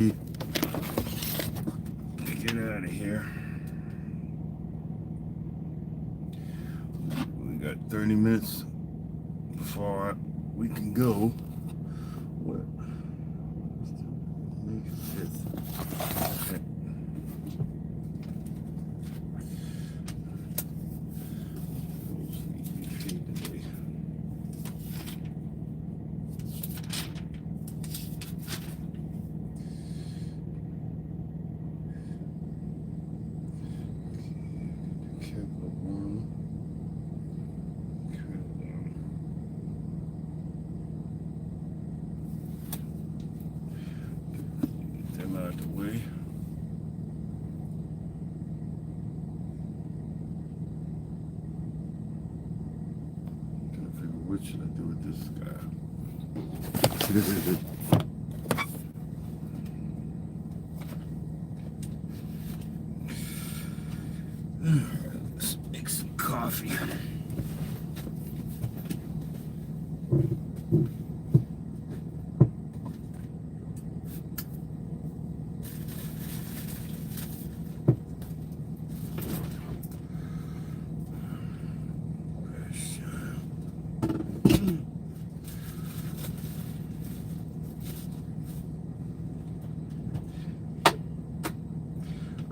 Get out of here. We got 30 minutes before we can go. What? May 5th. Okay. Out the way. Trying to figure what should I do with this guy. Let's make some coffee.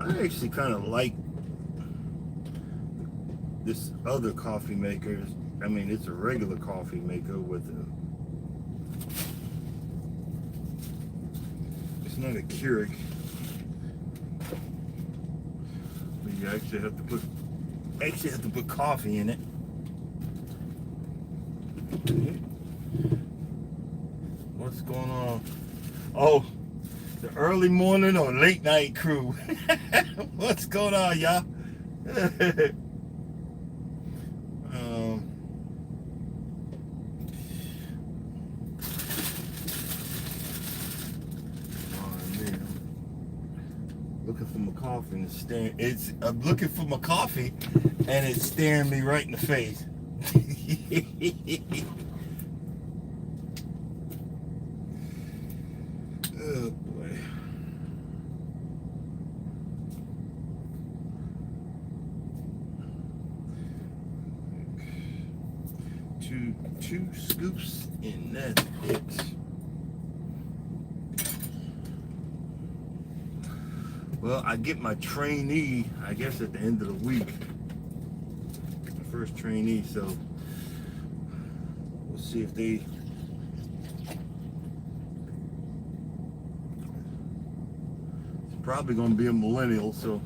I actually kind of like this other coffee maker. I mean, it's a regular coffee maker with a, it's not a Keurig, but you actually have to put coffee in it. What's going on? Oh, the early morning or late night crew. What's going on, y'all? Looking for my coffee and I'm looking for my coffee and it's staring me right in the face. Oh boy. Two scoops and that's it. Well, I get my trainee, I guess, at the end of the week. My first trainee, so we'll see if they probably gonna be a millennial, so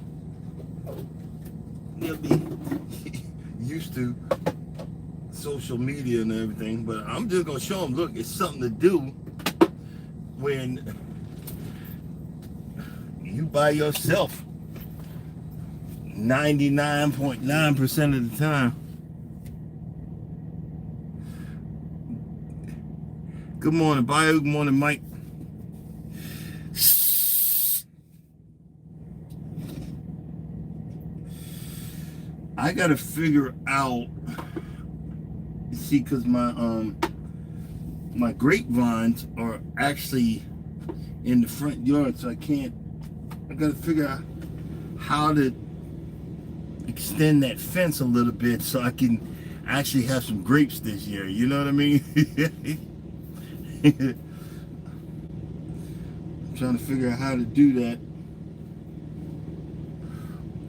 they'll be used to social media and everything. But I'm just gonna show them, look, it's something to do when you by yourself 99.9% of the time. Good morning, Bio. Good morning, Mike. I gotta figure out, see, because my grapevines are actually in the front yard, so I gotta figure out how to extend that fence a little bit so I can actually have some grapes this year. You know what I mean? I'm trying to figure out how to do that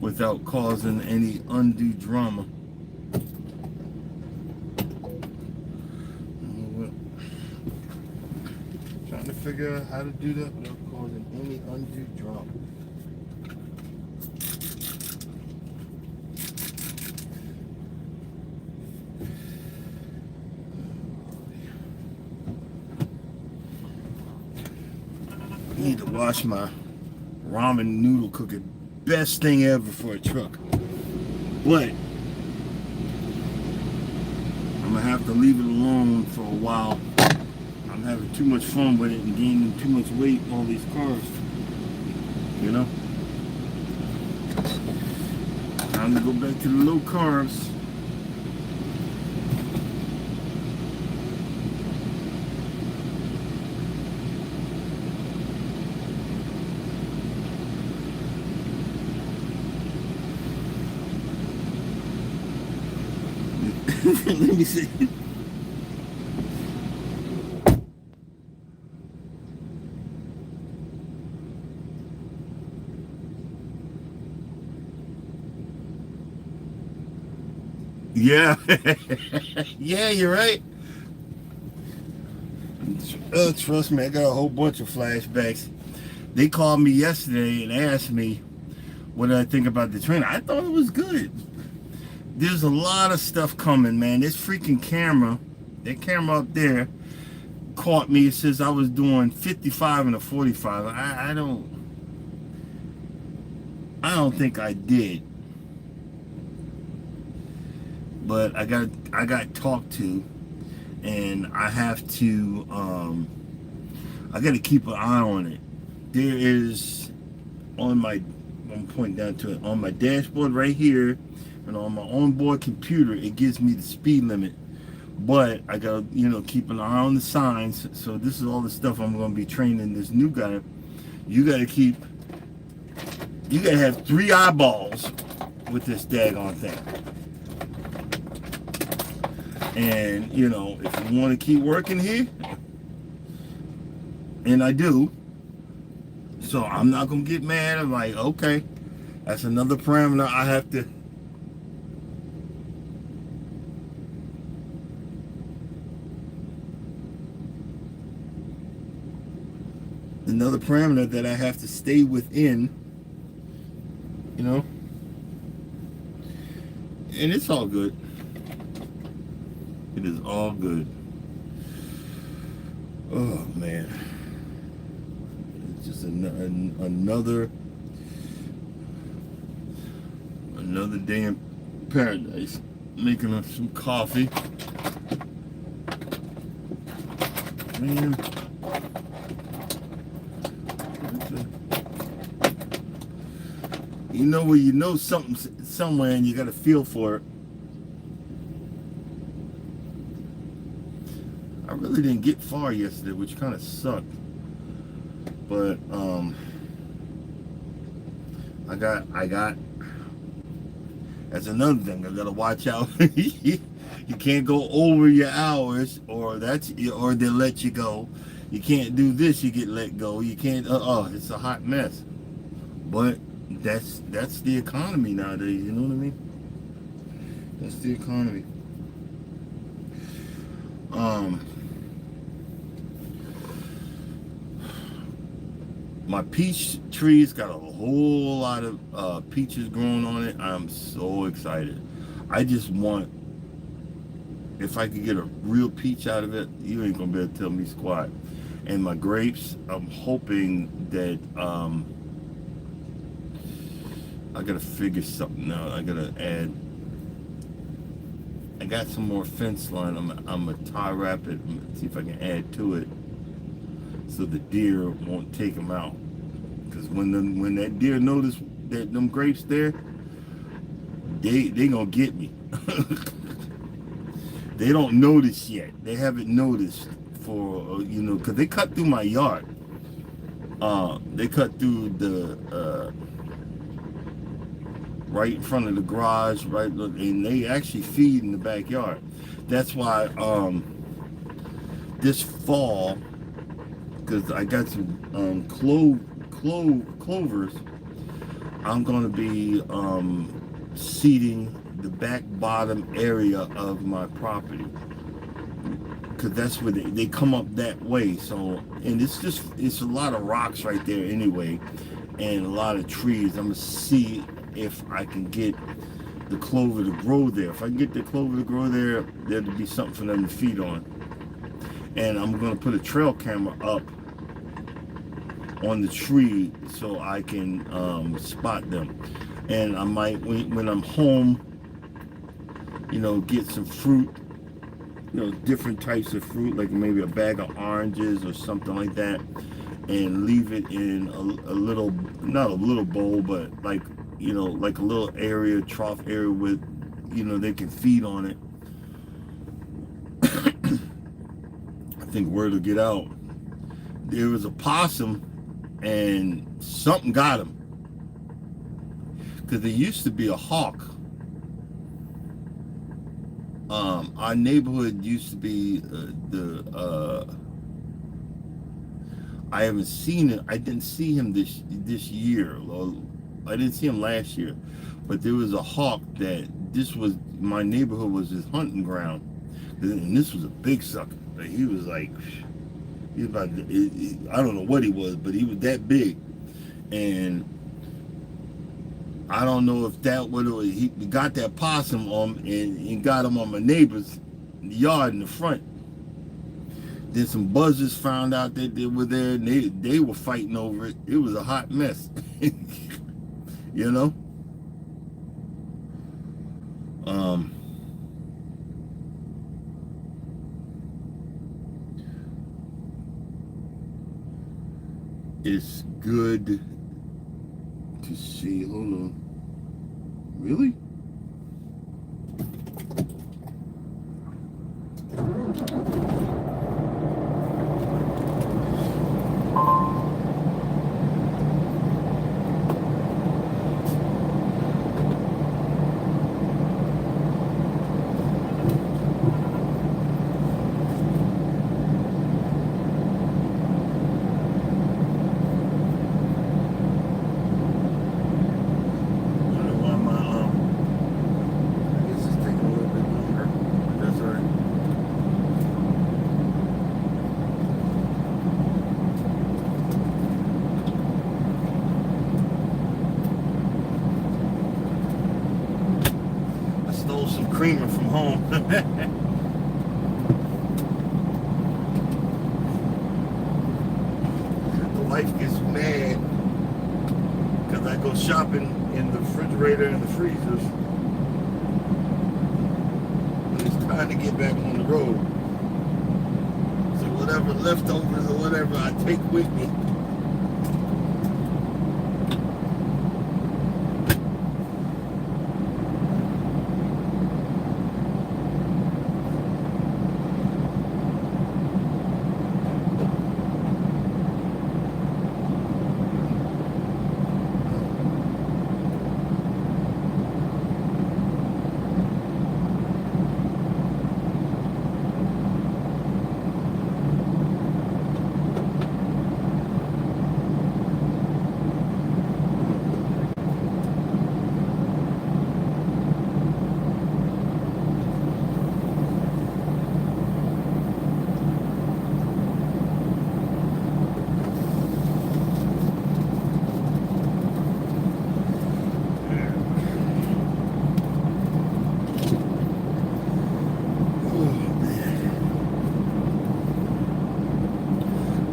without causing any undue drama. Trying to figure out how to do that without causing any undue drama. I need to wash my ramen noodle cooker. Best thing ever for a truck. But I'm gonna have to leave it alone for a while. I'm having too much fun with it and gaining too much weight on all these cars. You know? Time to go back to the low carbs. Let me see. Yeah. Yeah, you're right. Trust me, I got a whole bunch of flashbacks. They called me yesterday and asked me what did I think about the training. I thought it was good. There's a lot of stuff coming, man. This freaking camera, that camera up there, caught me. It says I was doing 55 and a 45. I don't think I did, but I got talked to, and I have to I got to keep an eye on it. There is on my, I'm pointing down to it, on my dashboard right here, and on my onboard computer, it gives me the speed limit. But I gotta, keep an eye on the signs. So this is all the stuff I'm gonna be training this new guy. You gotta have 3 eyeballs with this daggone thing. And if you want to keep working here, and I do, so I'm not gonna get mad. I'm like, okay, that's another parameter I have to. Another parameter that I have to stay within, and it's all good. It is all good. Oh man, it's just another day in paradise. Making up some coffee, man. Where you know something somewhere and you got a feel for it. I really didn't get far yesterday, which kind of sucked. But I got. That's another thing. I gotta watch out. You can't go over your hours, or they'll let you go. You can't do this. You get let go. You can't. It's a hot mess. But that's the economy nowadays. You know what I mean? That's the economy. My peach tree's got a whole lot of peaches growing on it. I'm so excited. I just want, if I could get a real peach out of it, you ain't gonna be able to tell me squat. And my grapes, I'm hoping that I gotta figure something out. I gotta add. I got some more fence line. I'm gonna tie wrap it and see if I can add to it, so the deer won't take them out. Because when that deer notice that them grapes there, they gonna get me. They don't notice yet. They haven't noticed for because they cut through my yard. They cut through the right in front of the garage, right, and they actually feed in the backyard. That's why this fall, because I got some clovers, I'm gonna be seeding the back bottom area of my property, because that's where they come up that way. So, and it's a lot of rocks right there anyway, and a lot of trees. I'm gonna see if I can get the clover to grow there. If I can get the clover to grow there, there'll be something for them to feed on. And I'm gonna put a trail camera up on the tree so I can spot them. And I might, when I'm home, get some fruit, different types of fruit, like maybe a bag of oranges or something like that, and leave it in a little, not a little bowl, but like a little area, trough area with, they can feed on it. I think word will get out. There was a possum and something got him. Because there used to be a hawk Our neighborhood used to be the I haven't seen it. I didn't see him this year. I didn't see him last year, but there was a hawk that this was my neighborhood was his hunting ground, and this was a big sucker. Like, he was like he was about I don't know what he was, but he was that big, and I don't know if that would he got that possum on and got him on my neighbor's yard in the front. Then some buzzers found out that they were there, and they were fighting over it. It was a hot mess, you know. Um, it's good to see. Hold on, really? Some creamer from home. The wife gets mad because I go shopping in the refrigerator and the freezers when it's time to get back on the road. So whatever leftovers or whatever I take with me.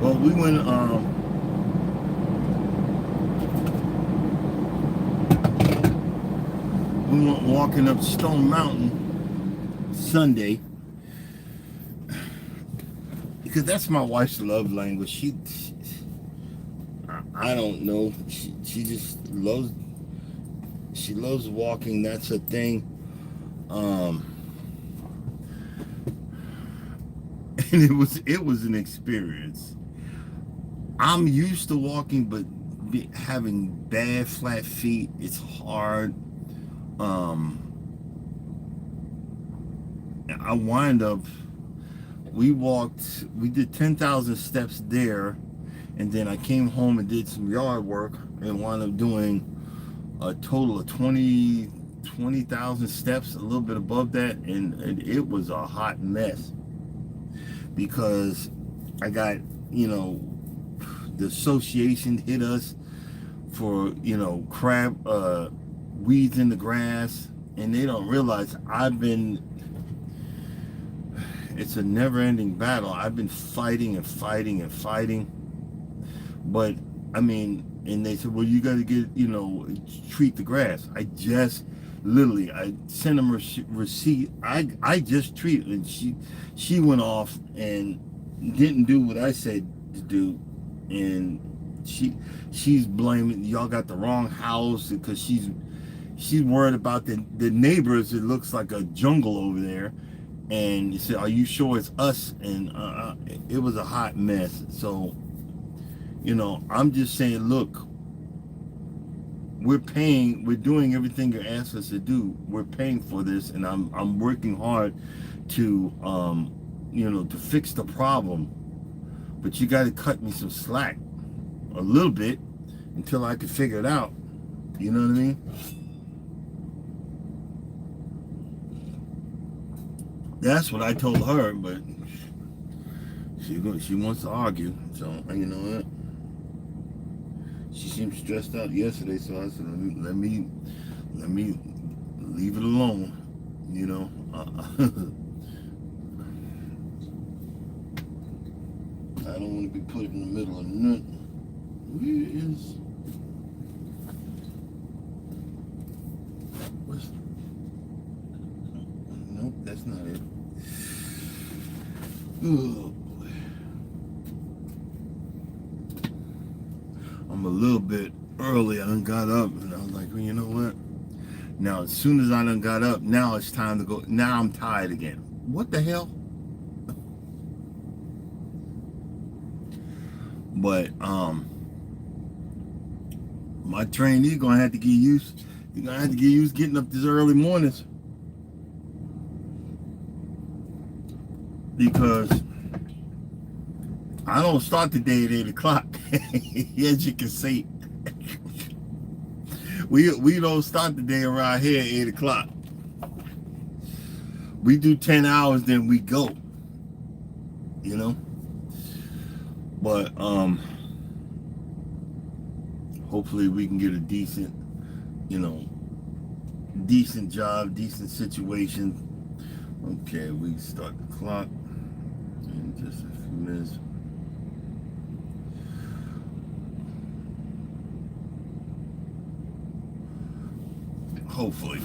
Well, we went walking up Stone Mountain Sunday because that's my wife's love language. I don't know. She just loves. She loves walking. That's her thing. And it was an experience. I'm used to walking, but having bad flat feet, it's hard. I wind up. We did 10,000 steps there, and then I came home and did some yard work and wound up doing a total of 20,000 steps, a little bit above that, and it was a hot mess because I got, the association hit us for, crab, weeds in the grass, and they don't realize it's a never-ending battle. I've been fighting and fighting and fighting, but and they said, well, you got to treat the grass. I sent them a receipt. I just treated, and she went off and didn't do what I said to do, and she's blaming y'all got the wrong house because she's worried about the neighbors. It looks like a jungle over there, and he said, are you sure it's us? And it was a hot mess. So I'm just saying, look, we're doing everything you asked us to do. We're paying for this, and I'm working hard to to fix the problem. But you got to cut me some slack a little bit until I can figure it out. You know what I mean? That's what I told her, but she wants to argue. So you know what? She seemed stressed out yesterday, so I said, let me leave it alone. You know. I don't want to be put in the middle of nothing. Where is? What's? Nope, that's not it. Oh boy. I'm a little bit early. I done got up, and I was like, well, you know what? Now, as soon as I done got up, now it's time to go. Now I'm tired again. What the hell? But my trainee gonna have to get used. You're gonna have to get used getting up this early mornings, because I don't start the day at 8 o'clock. As you can see, we don't start the day around here at 8 o'clock. We do 10 hours, then we go. You know. But hopefully we can get a decent job, decent situation. Okay, we start the clock in just a few minutes. Hopefully.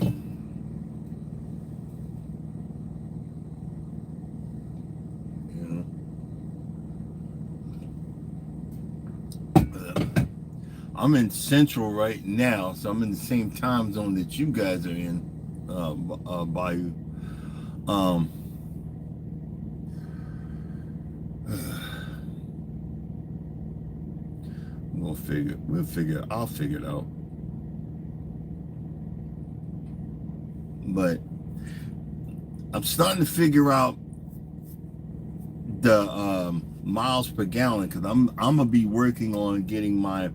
I'm in Central right now, so I'm in the same time zone that you guys are in, Bayou. I'll figure it out. But I'm starting to figure out the miles per gallon, because I'm gonna be working on getting my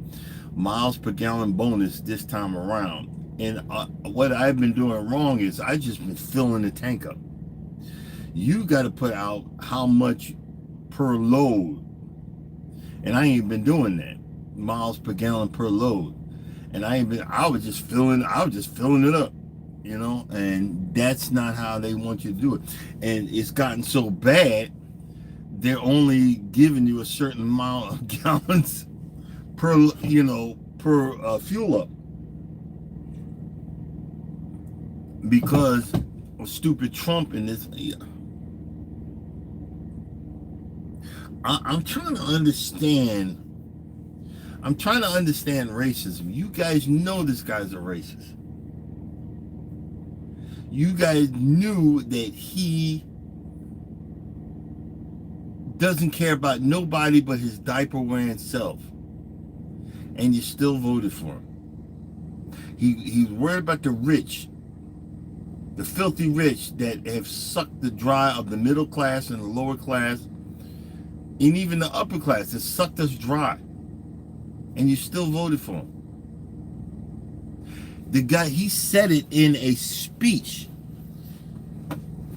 miles per gallon bonus this time around. And what I've been doing wrong is I just been filling the tank up. You got to put out how much per load, and I ain't been doing that. Miles per gallon per load, and I was just filling it up, you know. And that's not how they want you to do it. And it's gotten so bad, they're only giving you a certain amount of gallons per fuel up, because of stupid Trump in this. I'm trying to understand racism. You guys know this guy's a racist. You guys knew that he doesn't care about nobody but his diaper wearing self. And you still voted for him. He's worried about the rich, the filthy rich that have sucked the dry of the middle class and the lower class, and even the upper class. That sucked us dry. And you still voted for him. The guy, he said it in a speech.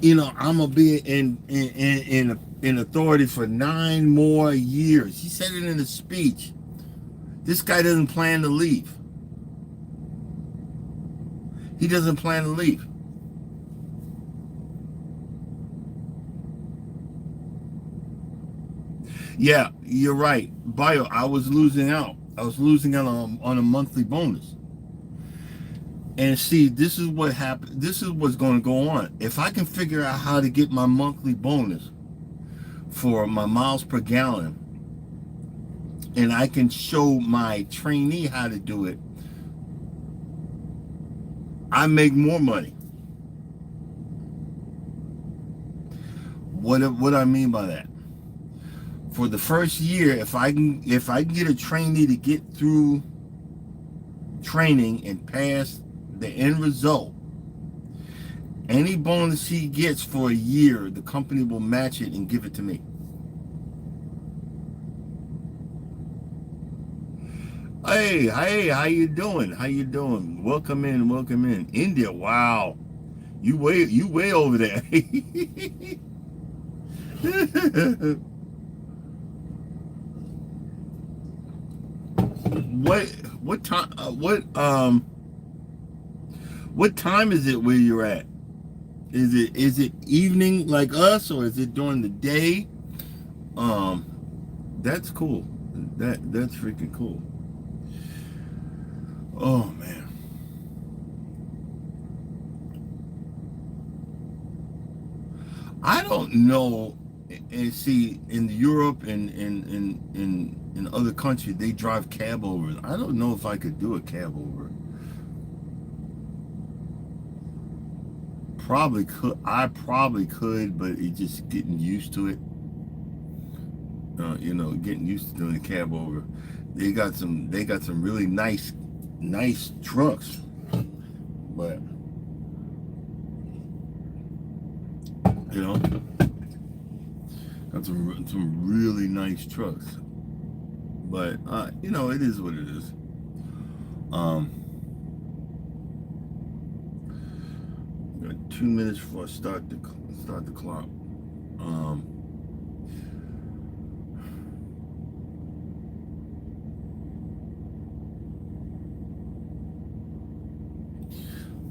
You know, I'm gonna be in authority for 9 more years. He said it in a speech. This guy doesn't plan to leave. He doesn't plan to leave. Yeah, you're right. Bio, I was losing out. I was losing out on a monthly bonus. And see, this is what happened. This is what's going to go on. If I can figure out how to get my monthly bonus for my miles per gallon, and I can show my trainee how to do it, I make more money. What I mean by that? For the first year, if I can get a trainee to get through training and pass the end result, any bonus he gets for a year, the company will match it and give it to me. Hey, how you doing? How you doing? Welcome in, welcome in. India, wow. You way over there. what what time what time is it where you're at? Is it evening like us, or is it during the day? Um that's cool. That's freaking cool. Oh man. I don't know. And see, in Europe and in other countries, they drive cab overs. I don't know if I could do a cab over. Probably could. I probably could, but it's just getting used to it. Getting used to doing a cab over. They got some. They got some really nice trucks, but you know, got some really nice trucks. But it is what it is. Um, got 2 minutes before I start the clock. Um,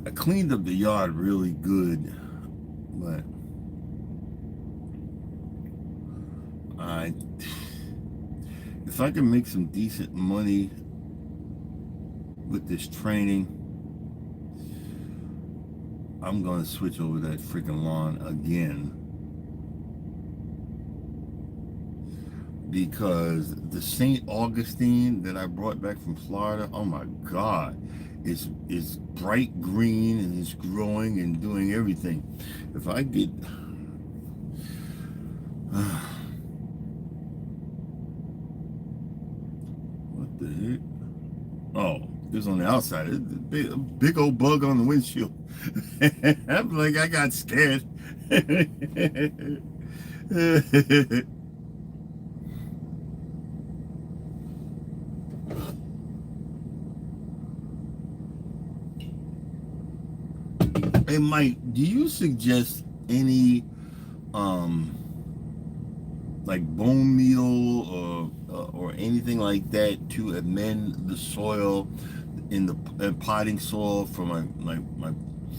I cleaned up the yard really good, but I if I can make some decent money with this training, I'm gonna switch over that freaking lawn again, because the St. Augustine that I brought back from Florida, oh my God, it's bright green and it's growing and doing everything. If I get what the heck? Oh, it was on the outside. It's a big old bug on the windshield. I'm like, I got scared. Hey Mike, do you suggest any like bone meal or anything like that to amend the soil in the potting soil for my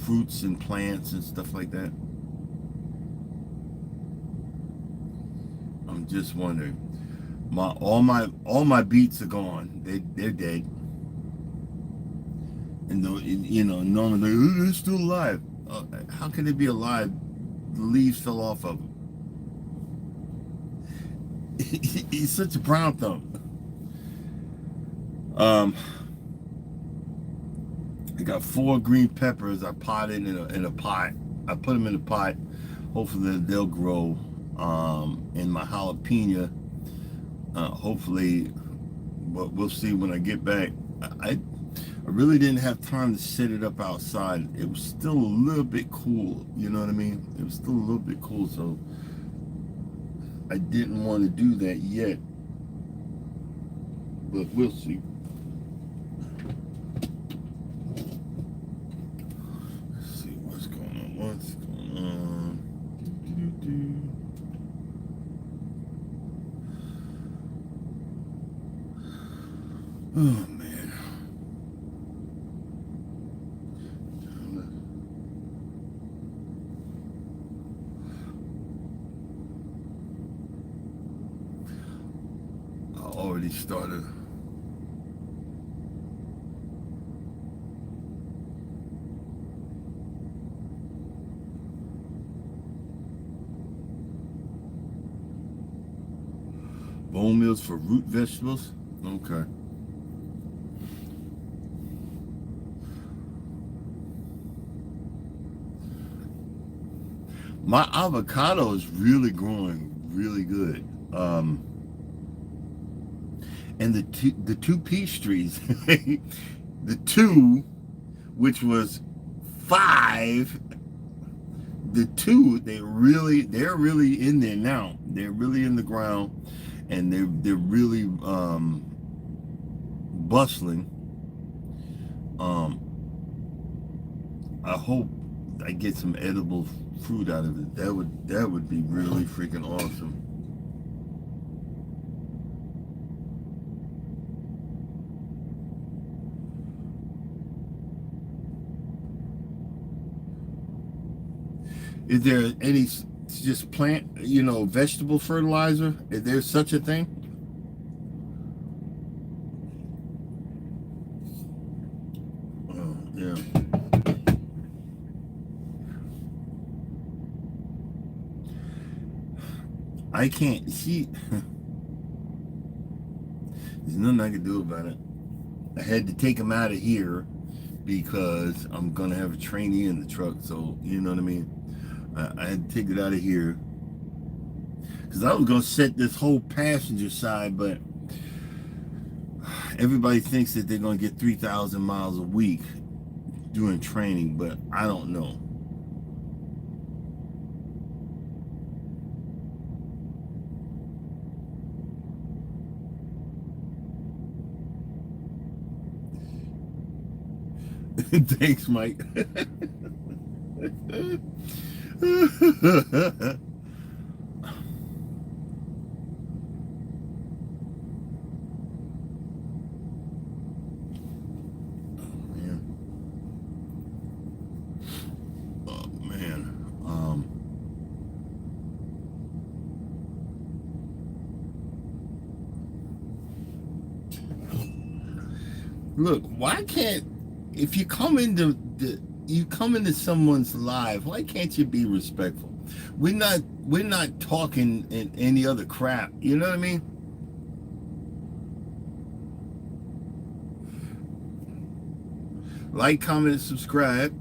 fruits and plants and stuff like that? I'm just wondering. All my beets are gone. They're dead. And normally they're still alive. How can they be alive? The leaves fell off of them. He's such a brown thumb. I got 4 green peppers. I potted in a pot. I put them in a pot. Hopefully they'll grow. And my jalapeno. Hopefully, but we'll see when I get back. I really didn't have time to set it up outside. It was still a little bit cool. You know what I mean? It was still a little bit cool, so I didn't want to do that yet. But we'll see. Let's see what's going on. What's going on? Oh man. I already started. Bone meals for root vegetables? Okay. My avocado is really growing really good. And the two peach trees, The 2, which was 5, the 2, they're really in there now. They're really in the ground, and they're really bustling. I hope I get some edible fruit out of it. That would be really freaking awesome. Is there any just plant, vegetable fertilizer? Is there such a thing? Oh, yeah. I can't see. There's nothing I can do about it. I had to take him out of here because I'm gonna have a trainee in the truck. So you know what I mean. I had to take it out of here because I was gonna set this whole passenger side, but everybody thinks that they're gonna get 3,000 miles a week doing training, but I don't know. Thanks, Mike. Oh man. Look, why can't if you come into someone's life, why can't you be respectful? We're not talking in any other crap. You know what I mean? Like, comment, and subscribe.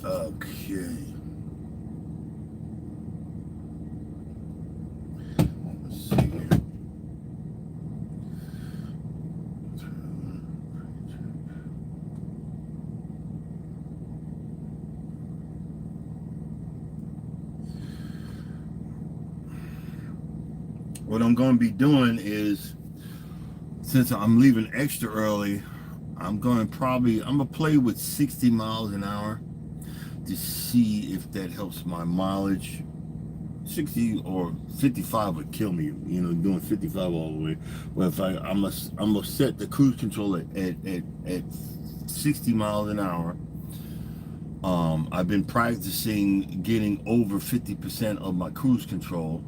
Okay. Let's see here. What I'm going to be doing is, since I'm leaving extra early, I'm going to play with 60 miles an hour to see if that helps my mileage. 60 or 55 would kill me, doing 55 all the way. But if I'm gonna set the cruise control at 60 miles an hour. I've been practicing getting over 50% of my cruise control,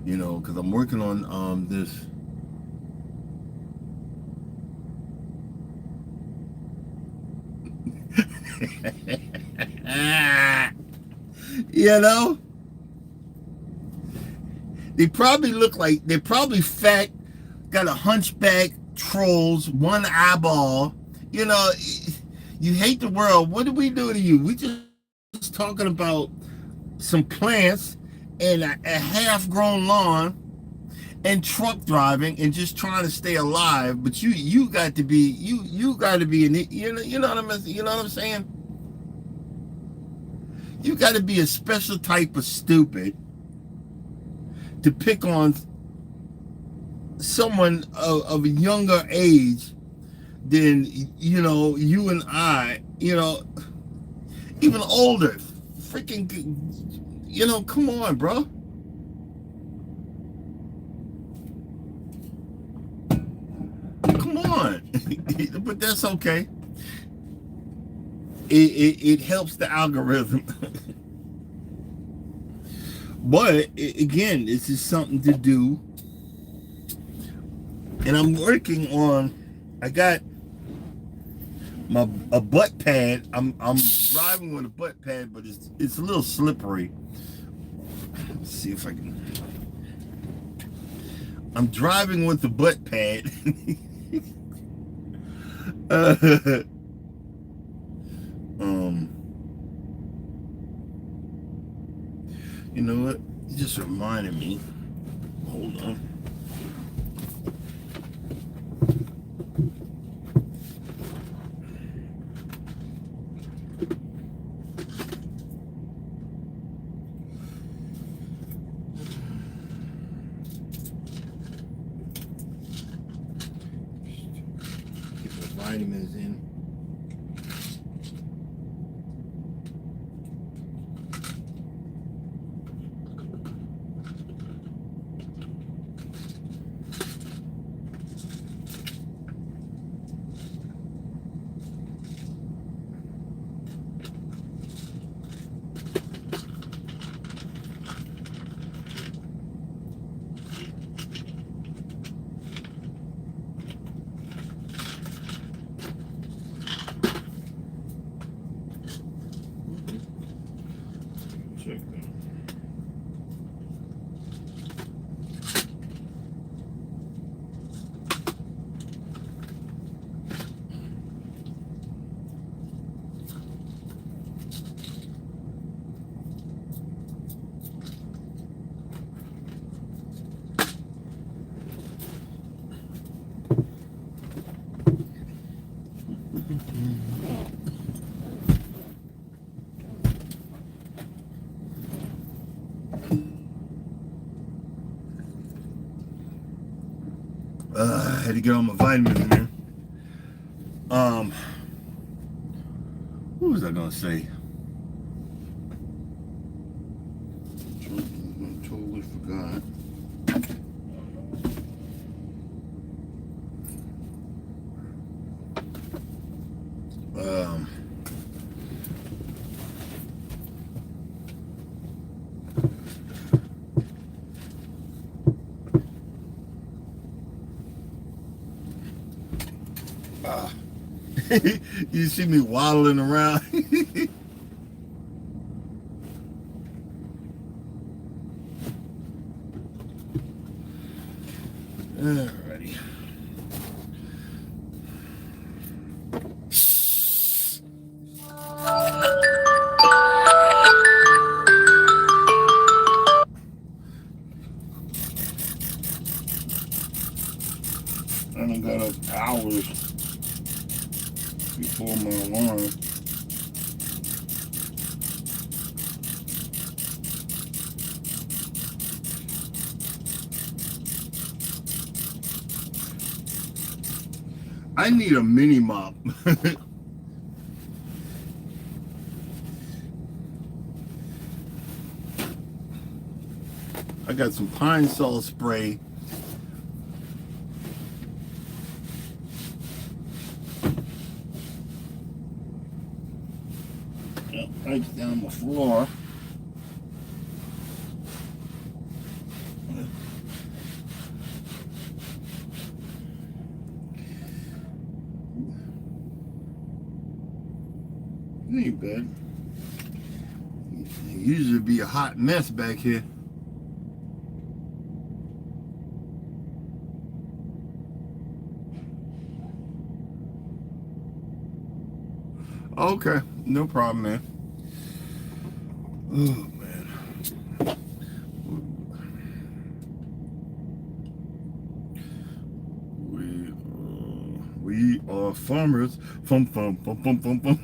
because I'm working on this. They're probably fat, got a hunchback, trolls, one eyeball. You hate the world. What did we do to you? We just talking about some plants and a half-grown lawn and truck driving and just trying to stay alive. But you got to be you know what I'm saying? You got to be a special type of stupid to pick on someone of a younger age than you and I, even older. Freaking, come on, bro. Come on. But that's okay. It helps the algorithm. But again, this is something to do, and I'm working on. I got a butt pad. I'm driving with a butt pad, but it's a little slippery. Let's see if I can. I'm driving with the butt pad. You know what? You just reminded me. Hold on. vitamins in. Check that. I had to get all my vitamins in there. What was I gonna say? Totally forgot. You see me waddling around. Alrighty. I done got up hours before my alarm. I need a mini mop. I got some pine sol spray. Right down the floor. It ain't bad. It usually be a hot mess back here. Okay, no problem, man. Oh man. We are farmers. Fum fum fum fum fum fum.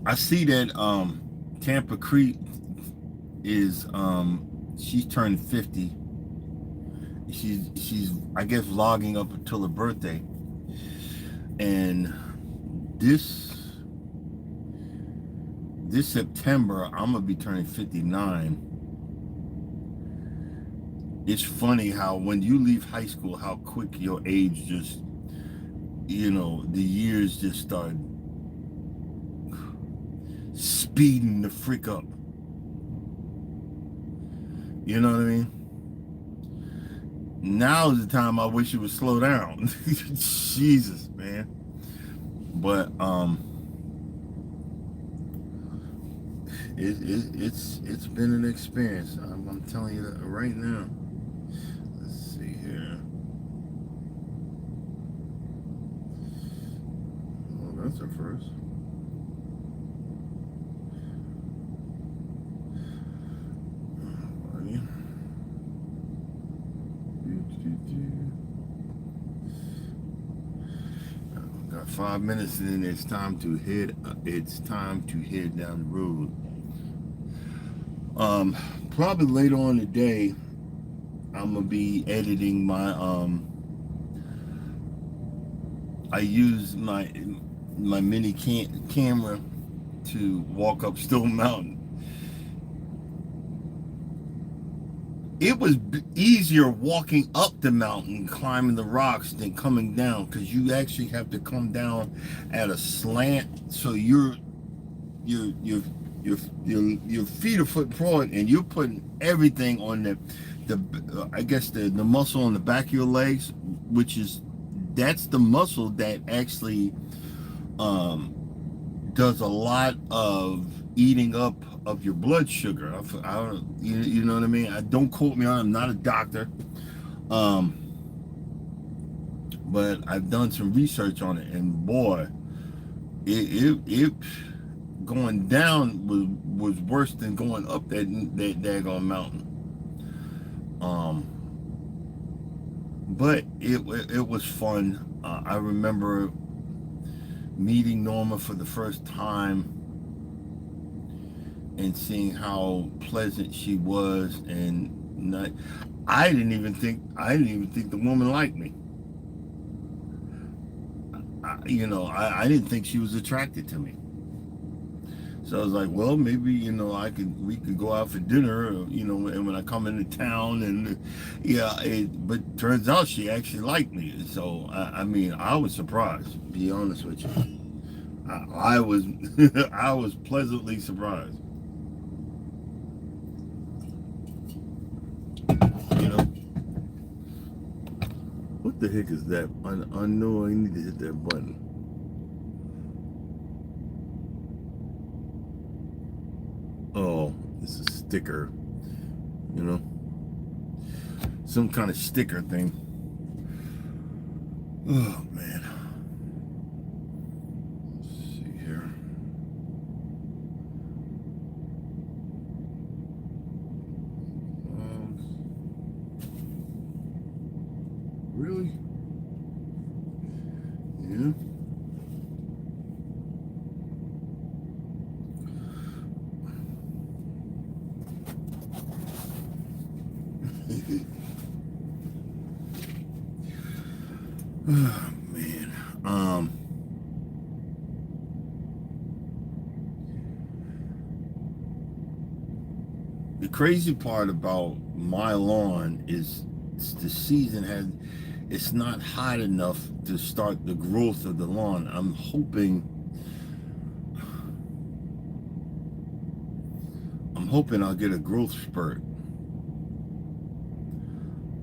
I see that Tampa Creek is she's turned 50. She's I guess vlogging up until her birthday. And this September I'm gonna be turning 59. It's funny how when you leave high school, how quick your age just, the years just start speeding the frick up. You know what I mean? Now's the time I wish it would slow down. Jesus, man. But it's been an experience. I'm telling you that right now. Let's see here. Oh, that's our first. Got 5 minutes and then it's time to head down the road. Um, Probably later on today, I'm gonna be editing my I use my mini camera to walk up Stone Mountain. It was easier walking up the mountain, climbing the rocks, than coming down, because you actually have to come down at a slant, so your your your feet are foot forward, and you're putting everything on the I guess the muscle on the back of your legs, which is that's the muscle that actually um, does a lot of eating up of your blood sugar. I don't, you know what I mean? I don't quote me on. I'm not a doctor, um, but I've done some research on it, and boy, it going down was worse than going up that daggone mountain. Um, but it was fun. I remember meeting Norma for the first time and seeing how pleasant she was, and not, I didn't even think the woman liked me. I didn't think she was attracted to me. So I was like, well, maybe we could go out for dinner, and when I come into town, and yeah, but turns out she actually liked me. So I mean, I was surprised. To be honest with you, I was I was pleasantly surprised. You know, what the heck is that? I know I need to hit that button. Oh, it's a sticker. You know, some kind of sticker thing. Oh man. Let's see here. Really? Yeah. Oh man. The crazy part about my lawn is the season it's not hot enough to start the growth of the lawn. I'm hoping I'll get a growth spurt.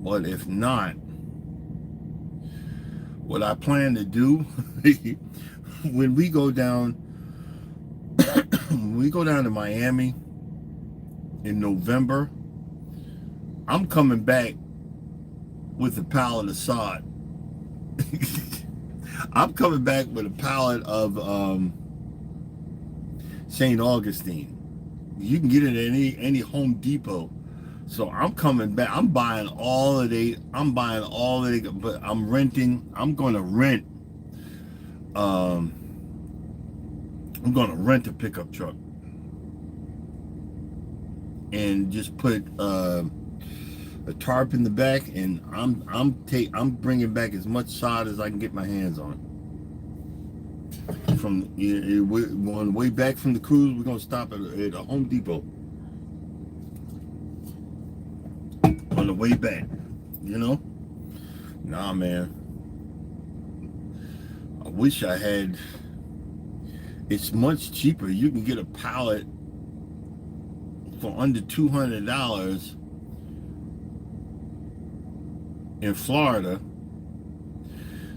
But if not, what I plan to do when we go down when we go down to Miami in November, I'm coming back with a pallet of sod. I'm coming back with a pallet of St. Augustine. You can get it at any Home Depot. So I'm coming back. I'm buying all of it, but I'm renting. Um, I'm gonna rent a pickup truck and just put a tarp in the back, and I'm bringing back as much sod as I can get my hands on. On the way back from the cruise, we're gonna stop at a Home Depot on the way back. Nah, man. I wish I had. It's much cheaper. You can get a pallet for under $200 in Florida.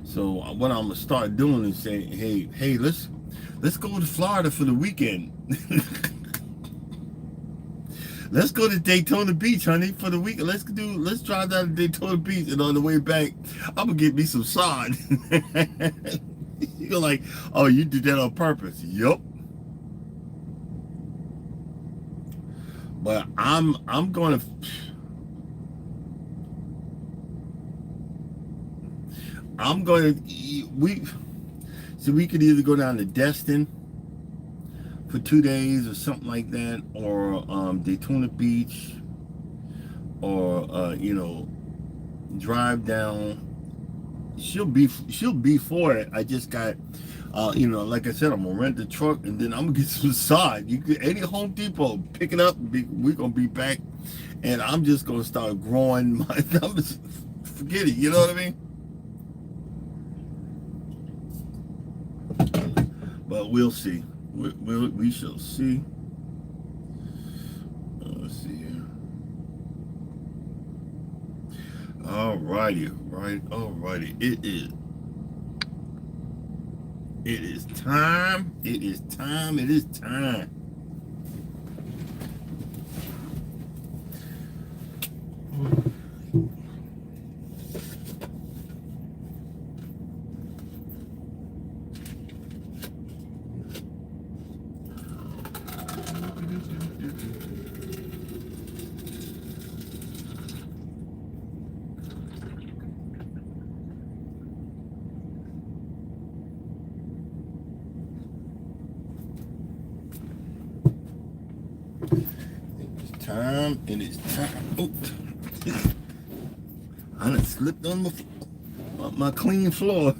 So what I'm gonna start doing is saying, hey, let's go to Florida for the weekend. Let's go to Daytona Beach, honey, for the weekend. Let's drive down to Daytona Beach, and on the way back, I'm gonna get me some sod. You're like, oh, you did that on purpose? Yup. But I'm gonna. We could either go down to Destin for 2 days or something like that, or Daytona Beach, or drive down. She'll be for it. I just got like I said, I'm gonna rent the truck and then I'm gonna get some sod. You get any Home Depot, pick it up. We're gonna be back, and I'm just gonna start growing my. Forget it. You know what I mean? But we'll see. We shall see. Let's see here. Alrighty. It is time. It is time. Oh, I done slipped on my clean floor.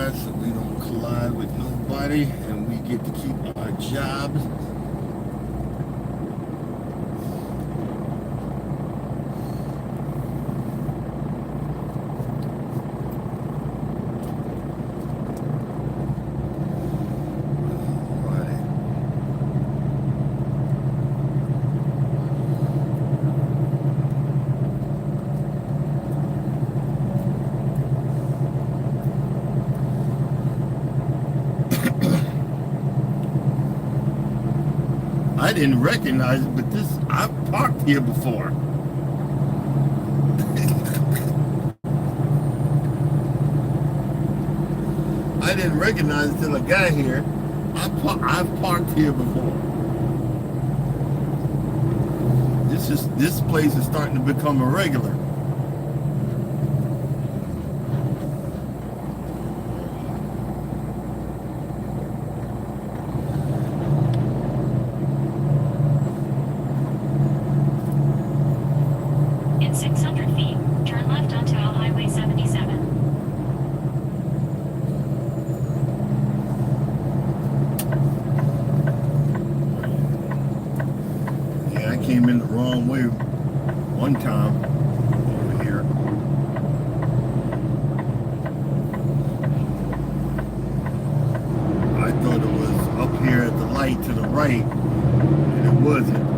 So we don't collide with nobody and we get to keep our jobs. I didn't recognize it, but I've parked here before. I didn't recognize it till I got here. I've parked here before. This place is starting to become a regular. In 600 feet, turn left onto Highway 77. Yeah, I came in the wrong way one time over here. I thought it was up here at the light to the right, and it wasn't.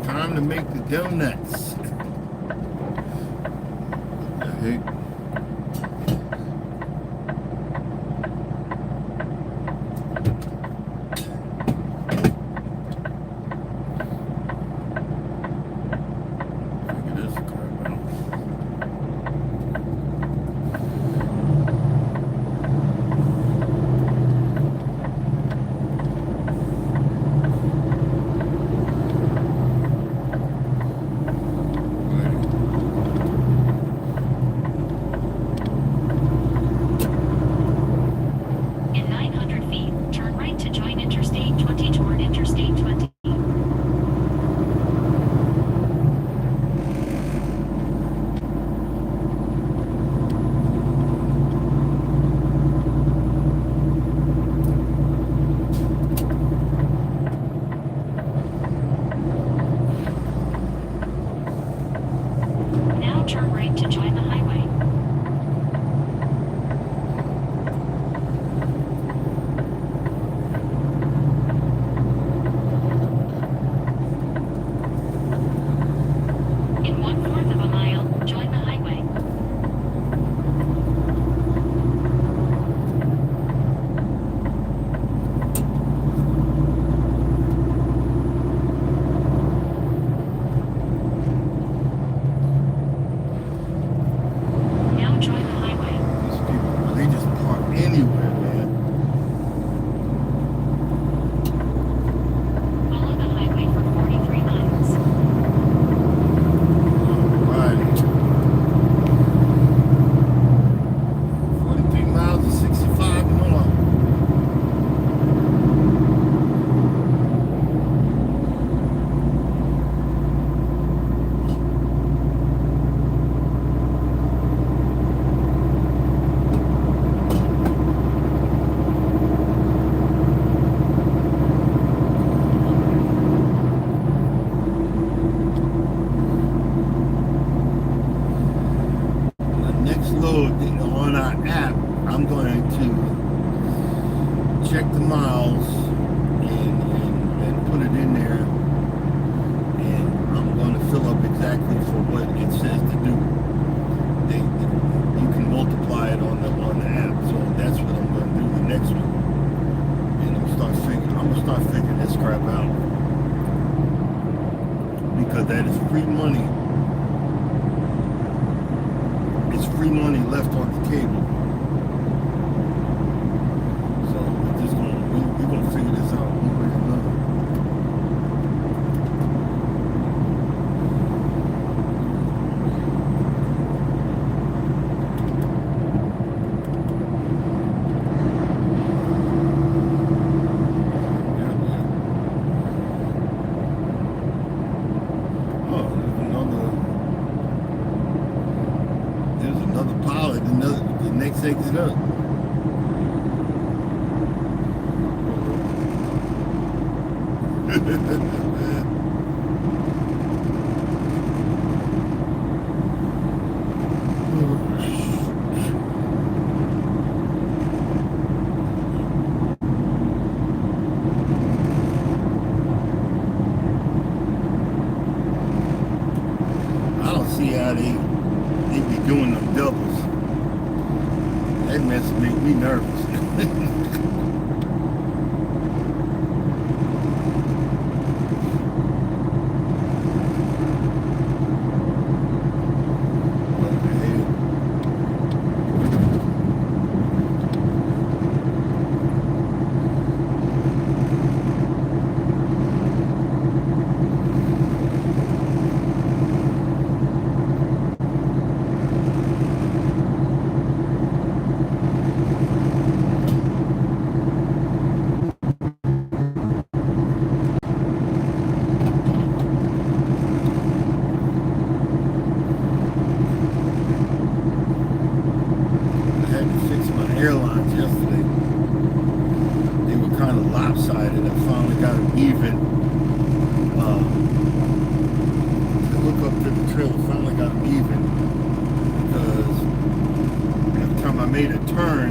Time to make the donuts. What the heck? Figure this crap out. start figuring this crap out. Because that is free money. It's free money left on the table. So we're gonna figure this out one way or another. Takes it up. I don't see how they be doing them doubles. That mess make me nervous. Airlines yesterday. They were kind of lopsided. I finally got them even. To look up to the trailer, finally got them even. Because every time I made a turn,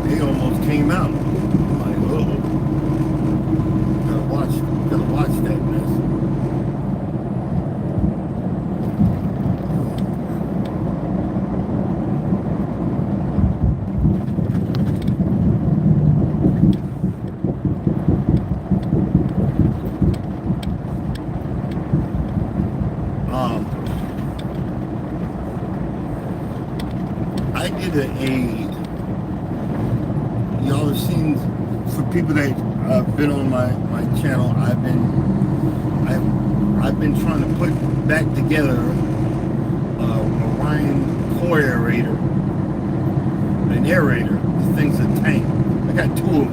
they almost came out. I'm like, oh, gotta watch that mess. I did y'all have seen, for people that have been on my channel, I've been trying to put back together a Ryan core aerator, an aerator. This thing's a tank. I got two of them.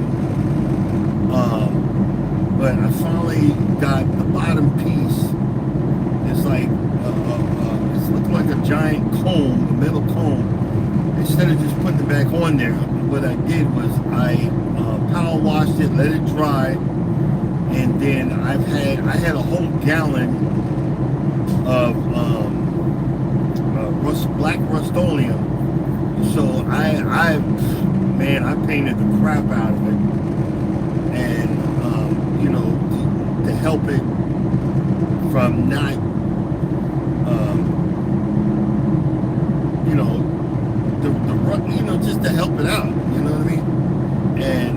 But I finally got the bottom piece. It's like it's looking like a giant comb, a metal comb. Instead of just putting it back on there, what I did was I power washed it, let it dry, and then I had a whole gallon of black Rust-Oleum. So I painted the crap out of it, and to help it from not just to help it out, you know what I mean? And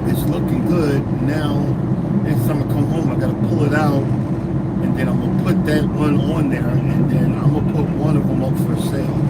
it's looking good. Now, next time I come home, I gotta pull it out, and then I'm gonna put that one on there, and then I'm gonna put one of them up for sale.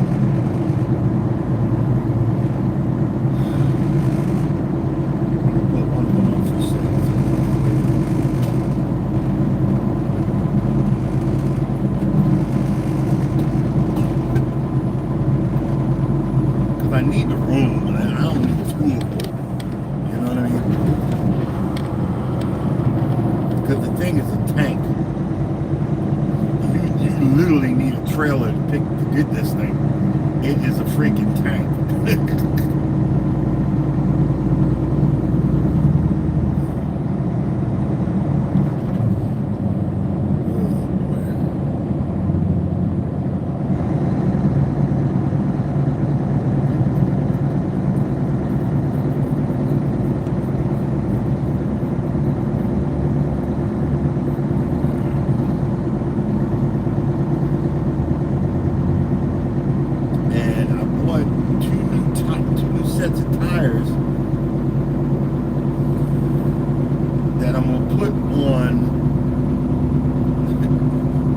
on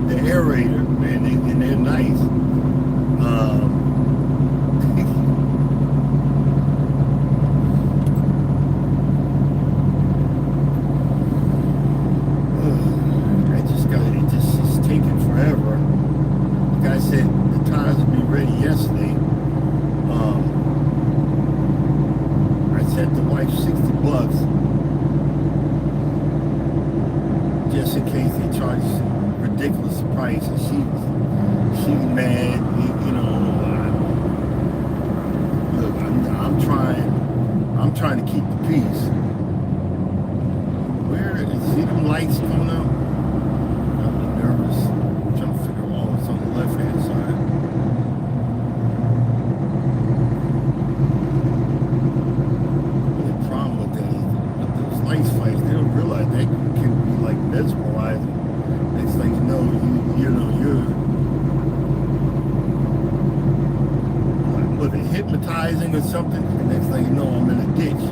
the aerator, man, and they're nice. It's taking forever. Like I said, the tires will be ready yesterday. I sent the wife $60 just in case they charge ridiculous price, and she's mad. You know, look, I'm trying to keep the peace. Where see them lights coming up? I'm nervous. I'm trying to figure out what's on the left hand side. The problem with that is with those lights fights, they don't realize that can be like mesmerizing. Next thing you know, you're was it hypnotizing or something? The next thing you know, I'm in a ditch.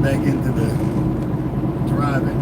Back into the driving.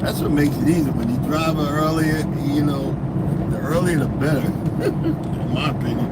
That's what makes it easy. When you drive earlier, you know, the earlier the better, in my opinion.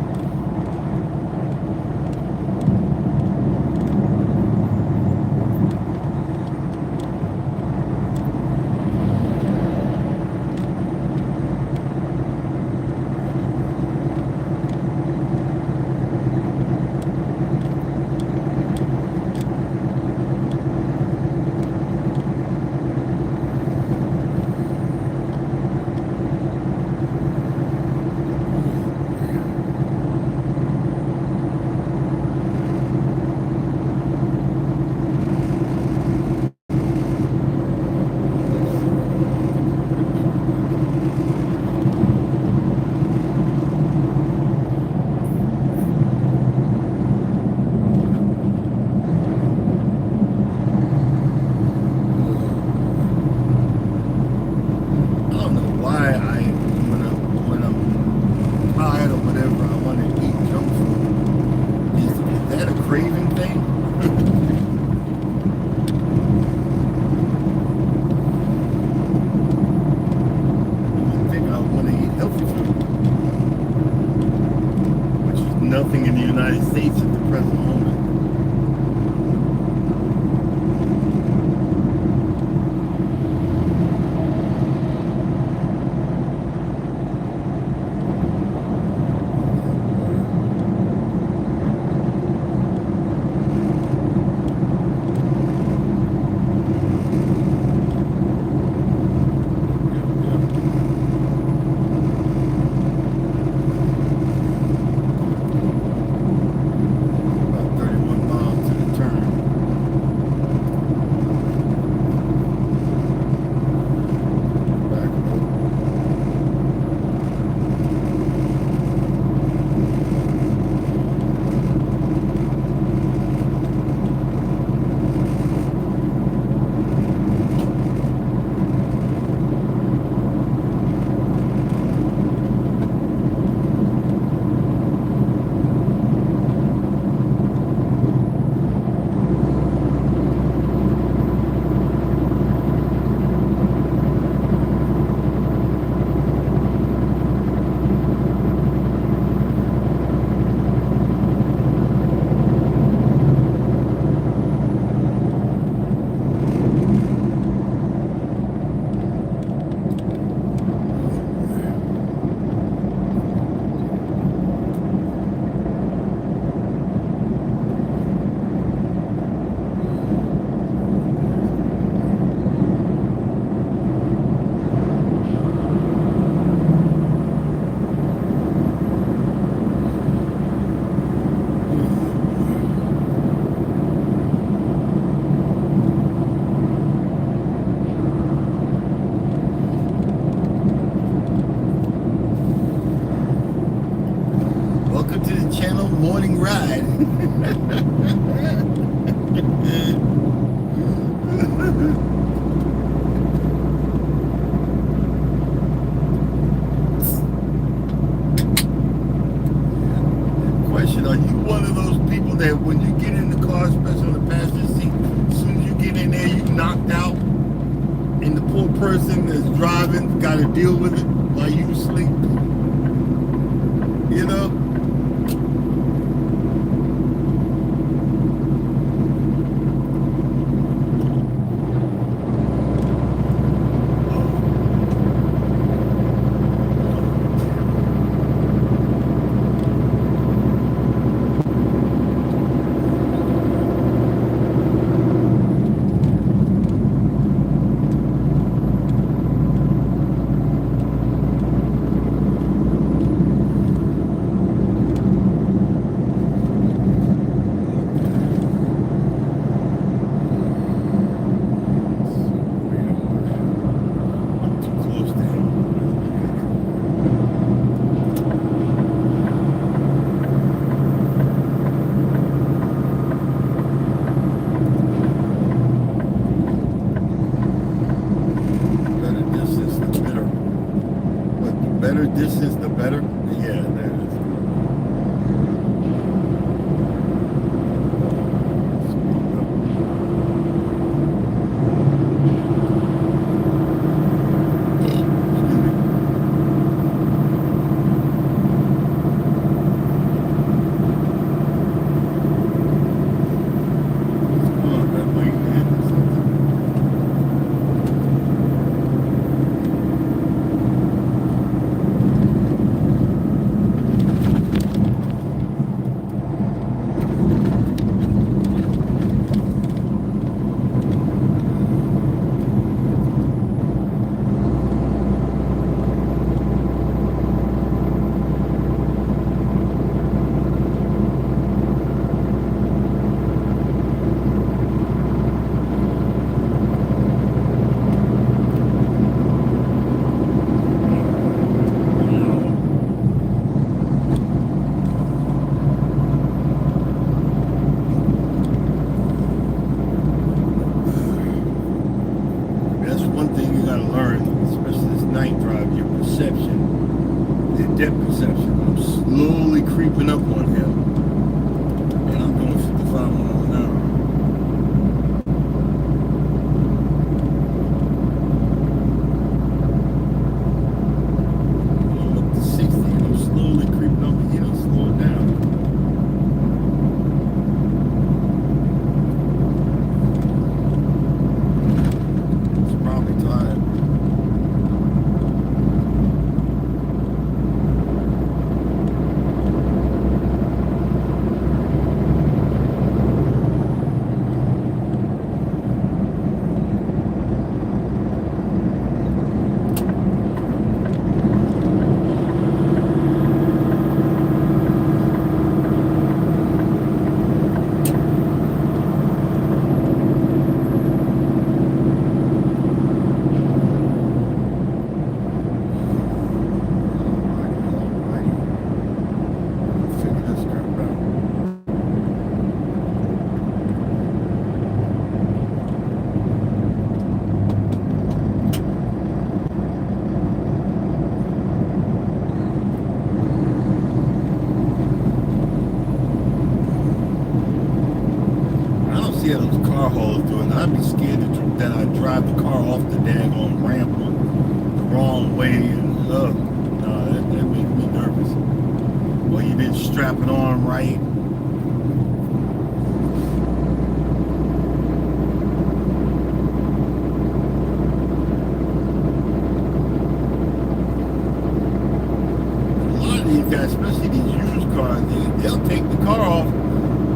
said, when you get in the car, especially on the passenger seat, as soon as you get in there, you knocked out, and the poor person that's driving got to deal with it while you sleep. You know? Distance, the better. Yeah, there it is. Creeping up on him, and I'm going 55 miles an hour. I'm up to 60, and I'm slowly creeping up, and he don't slow it down. He's probably tired. Yeah, those car haulers doing that. I'd be scared that I drive the car off the daggone ramp the wrong way, and no, that makes me nervous. Or you didn't strap it on right. A lot of these guys, especially these used cars, they'll take the car off.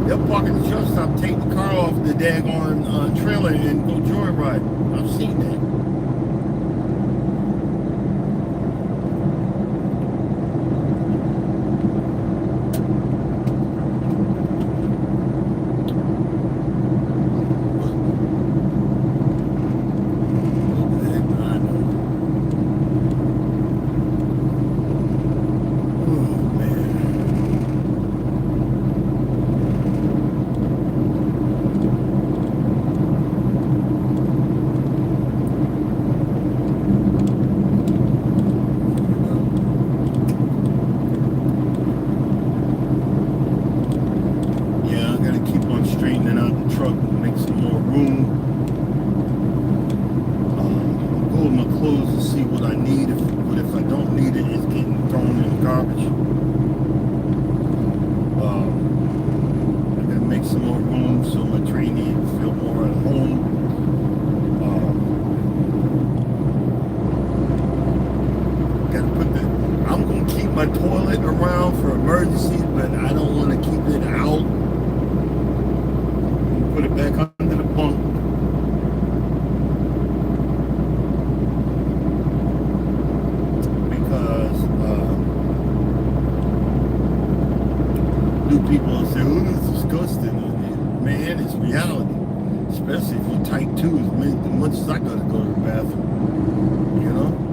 They'll park at the truck stop, take the car off the daggone trailer and go joyride. I've seen that. it around for emergencies, but I don't want to keep it out. Put it back under the bunk. Because new people will say, oh, it's disgusting. Man, it's reality. Especially if you're type 2, as much as I gotta go to the bathroom. You know?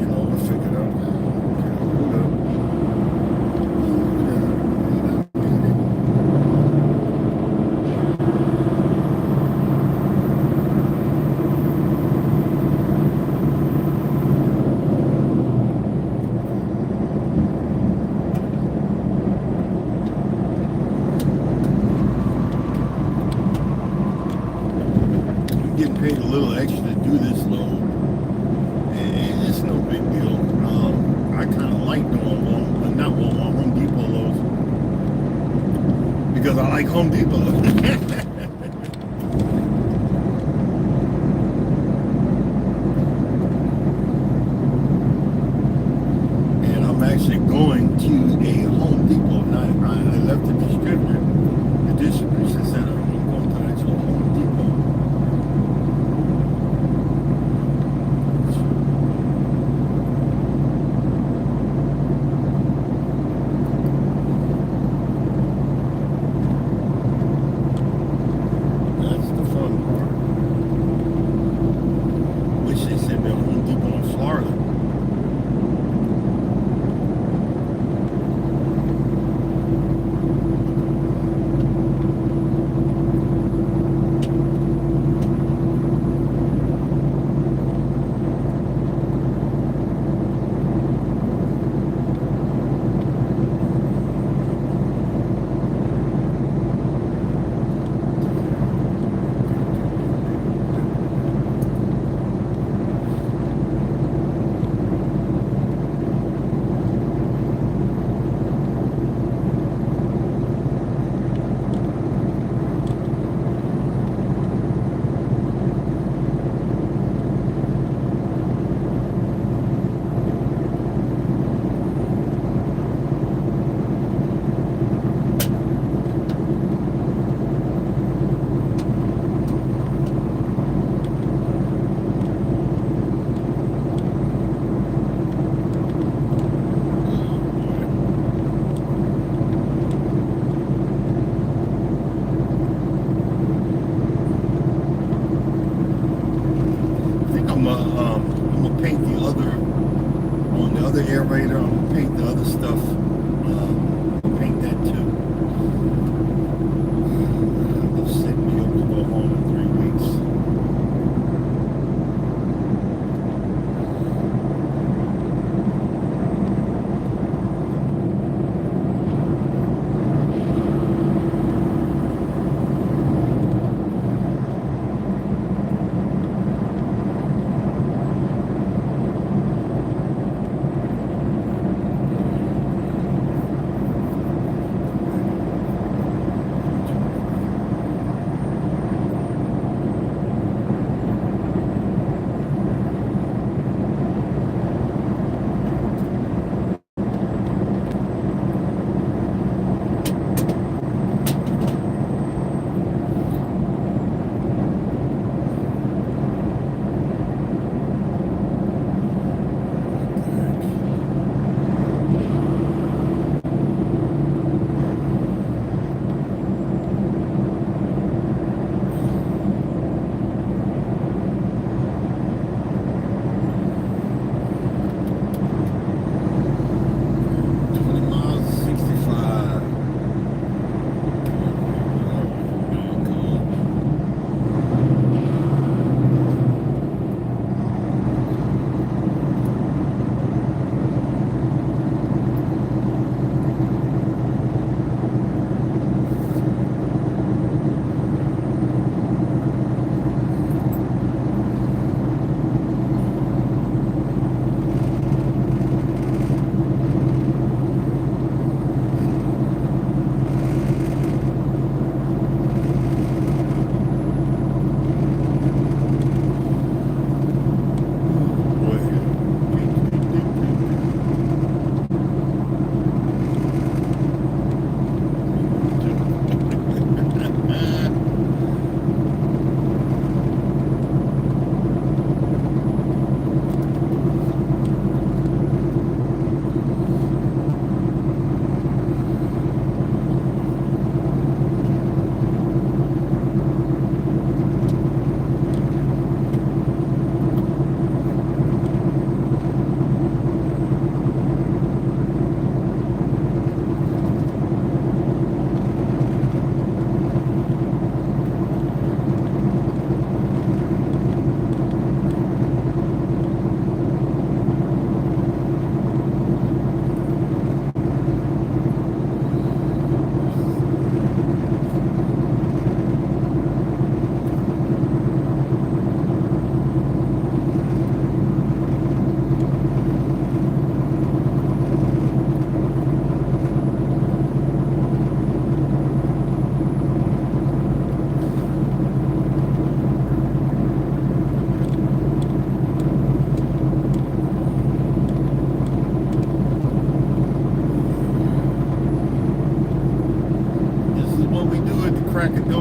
We'll figure it out. Getting paid a little extra to do this load, and it's no big deal. I kind of like doing Home Depot loads because I like Home Depot. And I'm actually going to a Home Depot. I left the distribution center. I'm going to the actual Home Depot.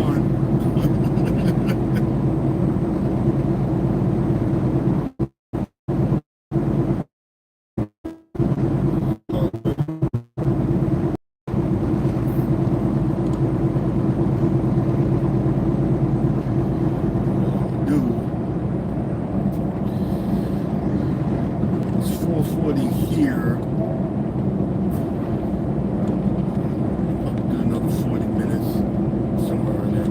on. Dude, it's 4:40 here. I'll do another 40 minutes somewhere in there.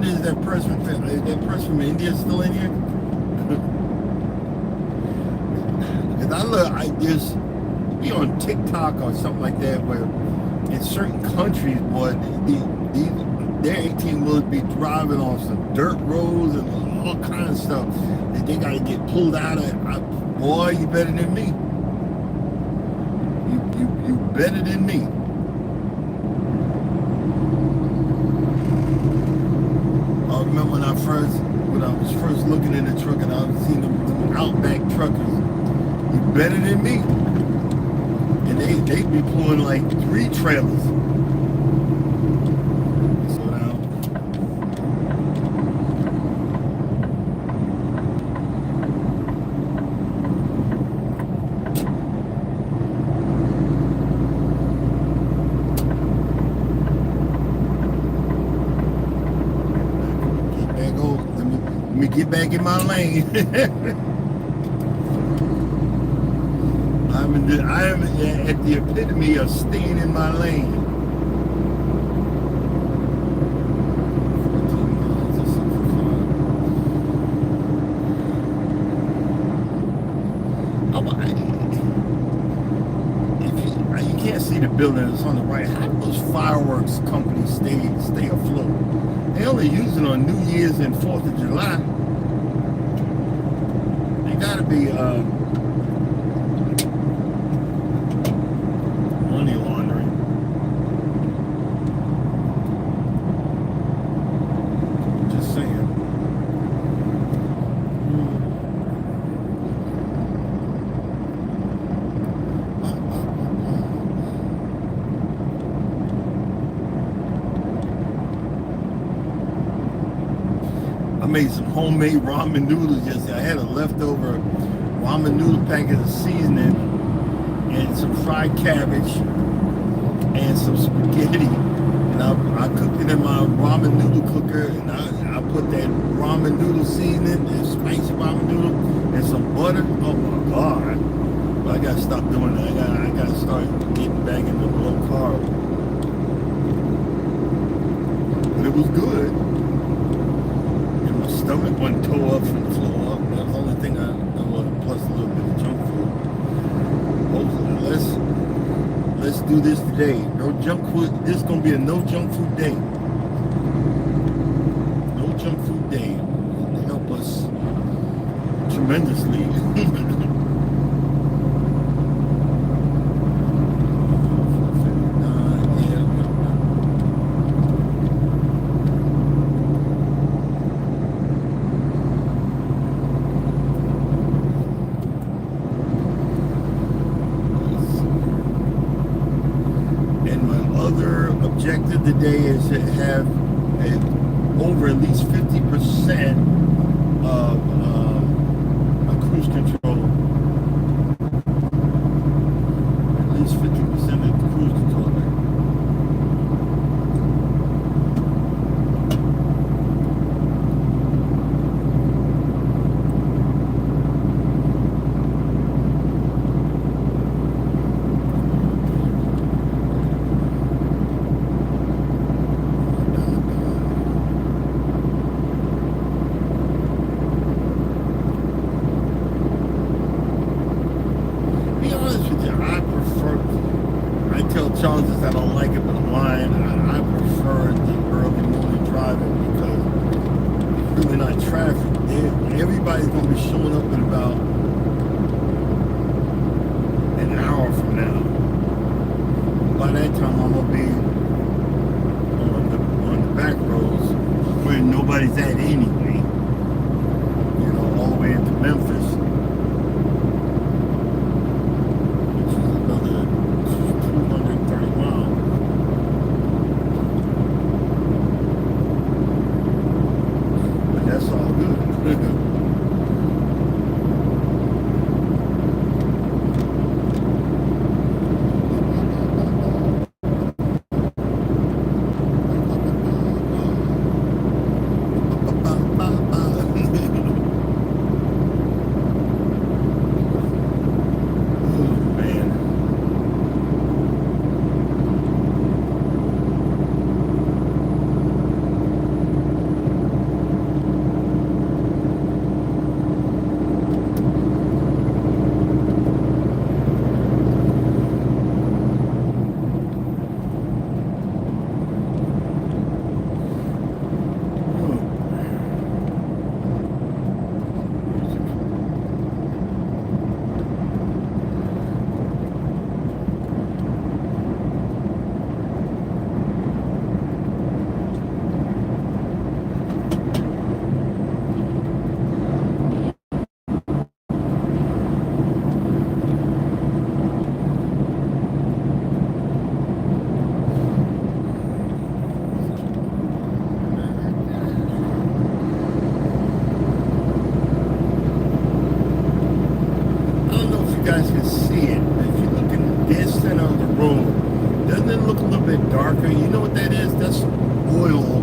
Is that person from India still in here? Because I just be on TikTok or something like that where in certain countries, boy, their 18 wheelers be driving on some dirt roads and all kinds of stuff that they gotta get pulled out of. Boy, you better than me. You better than me. I remember when I was first looking in the truck and I was seeing them Outback truckers. You better than me. And they be pulling like 3 trailers. Slow down. Let me get back in my lane. I am at the epitome of staying in my lane. You can't see the building that's on the right. How do those fireworks companies stay afloat? They only use it on New Year's and 4th of July. They gotta be money laundering. Just saying. I made some homemade ramen noodles yesterday. I had a leftover ramen noodle packet of seasoning and some fried cabbage and some spaghetti. And I cooked it in my ramen noodle cooker, and I put that ramen noodle seasoning and spicy ramen noodle and some butter. Oh my God. But I gotta stop doing that. I gotta start getting back into low carb. But it was good. Stomach wasn't tore up from the floor up. That was the only thing I was, plus a little bit of junk food. Hopefully, let's do this today. No junk food. This is gonna be a no junk food day. No junk food day. It'll help us tremendously. Objective of the day is to have over at least 50% of a cruise control. At least 50% of the cruise control. Charles says I don't like it, but I'm lying. I prefer the early morning driving because it's really not traffic. Everybody's going to be showing up in about an hour from now. By that time, I'm going to be on the back roads where nobody's at anyway. You know, all the way into Memphis. That's all good. Guys can see it. If you look in the dead center of the road, doesn't it look a little bit darker? You know what that is? That's oil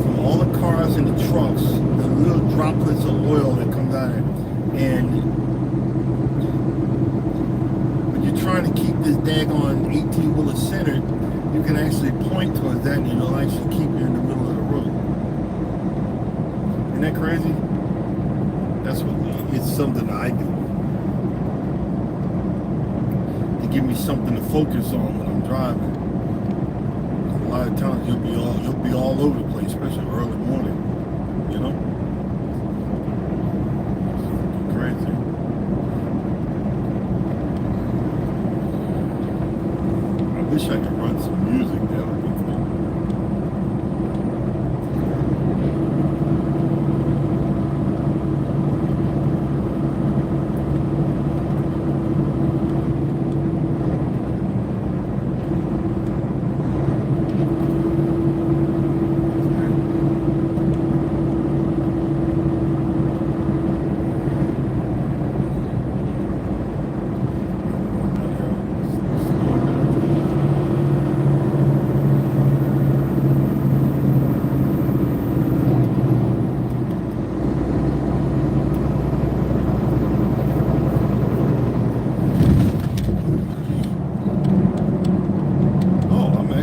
from all the cars and the trucks, the little droplets of oil that comes out of it. And when you're trying to keep this daggone 18-wheeler centered, you can actually point towards that and it'll actually keep you in the middle of the road. Isn't that crazy? That's what it's something that I do. Give me something to focus on when I'm driving. A lot of times you'll be all over the place, especially early morning. You know? It's crazy. I wish I could run some music. That would be cool.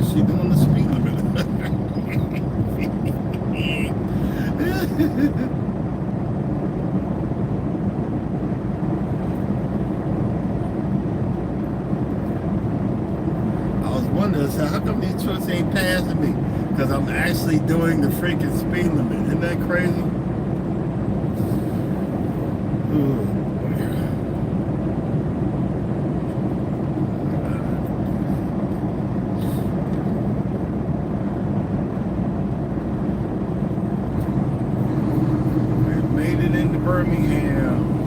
Doing the speed limit. I was wondering, so how come these trucks ain't passing me? Because I'm actually doing the freaking speed limit. Isn't that crazy? Ooh.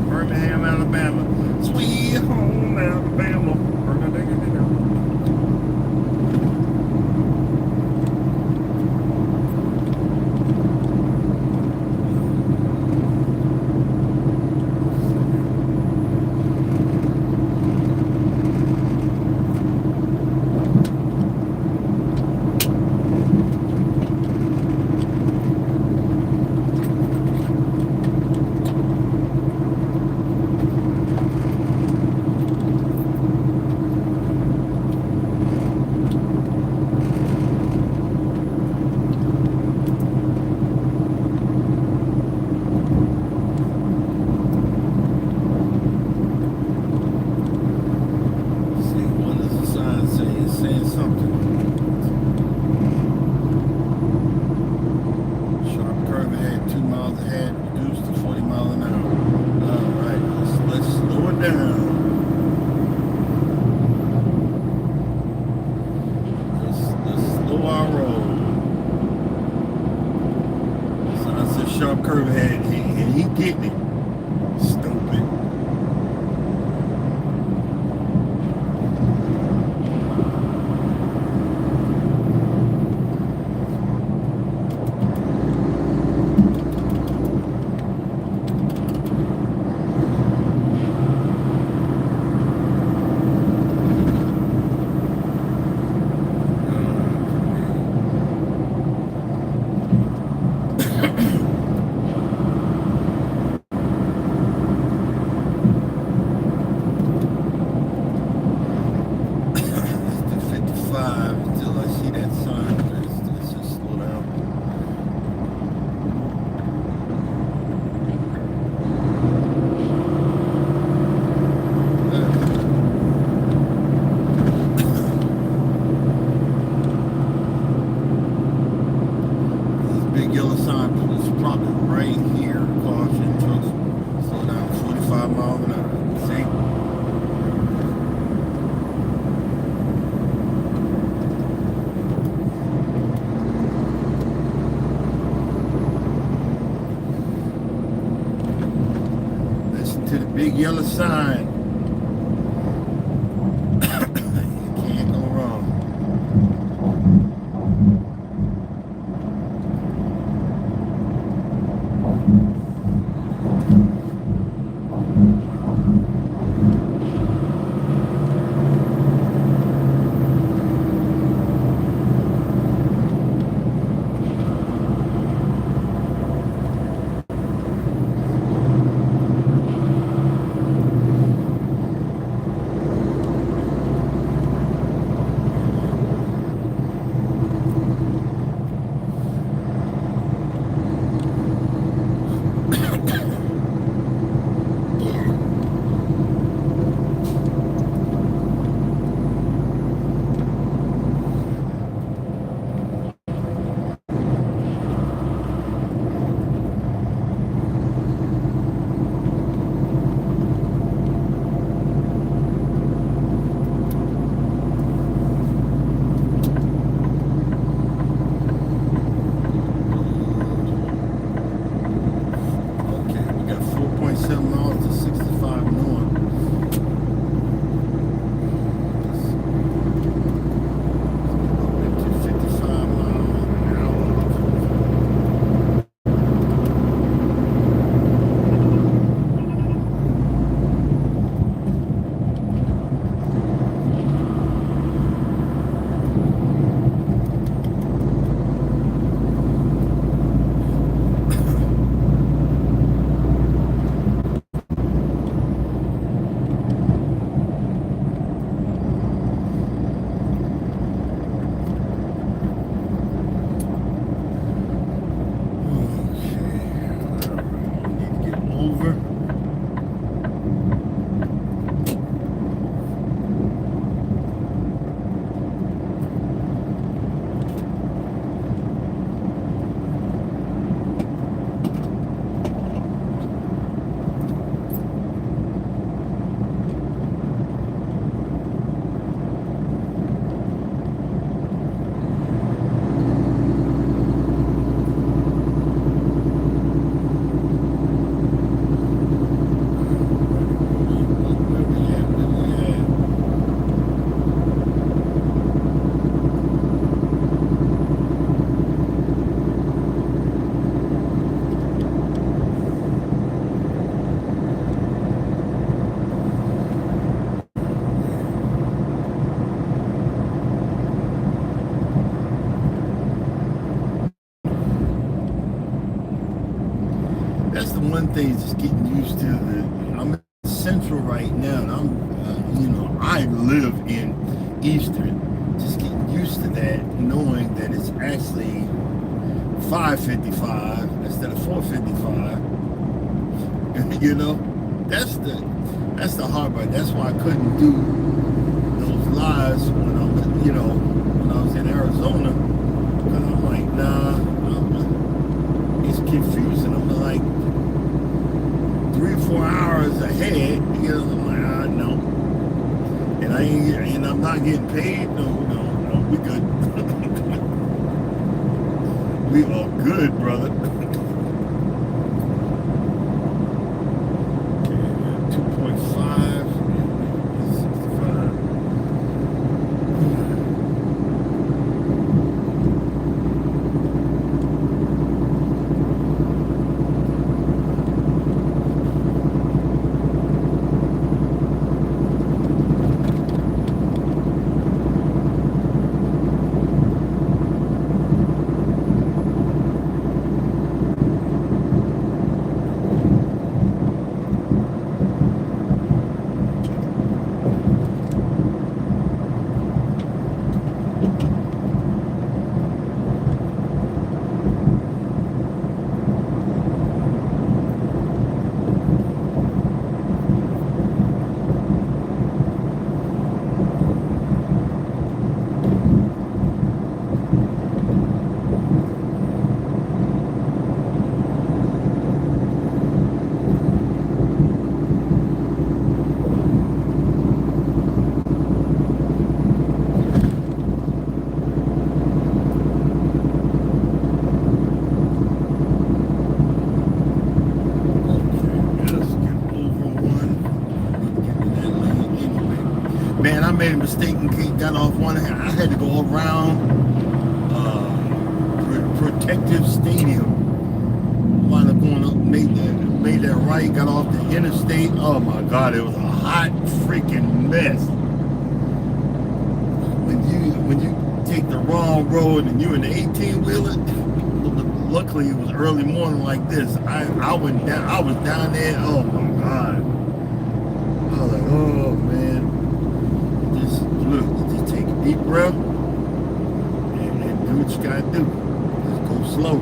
Birmingham, Alabama. Sweet home, Alabama. sharp curve ahead, and he getting it. Stupid. To the big yellow sign. You can't go wrong. That's the one thing, just getting used to I'm in Central right now, and I live in Eastern. Just getting used to that, knowing that it's actually 5:55 instead of 4:55. That's the hard part. That's why I couldn't do those lives when I was in Arizona, because I'm like, nah, it's confusing. I'm like 3 or 4 hours ahead. I'm like, no, and I'm not getting paid. No, we good. We are good, brother. interstate and got off one. I had to go around Protective Stadium. Wound up going up, made that right, got off the interstate. Oh my God, it was a hot freaking mess. When you take the wrong road and you're in the 18-wheeler, luckily it was early morning like this. I was down there. Oh my God. I was like, oh man. Just look, just take a deep breath and do what you gotta do. Just go slow.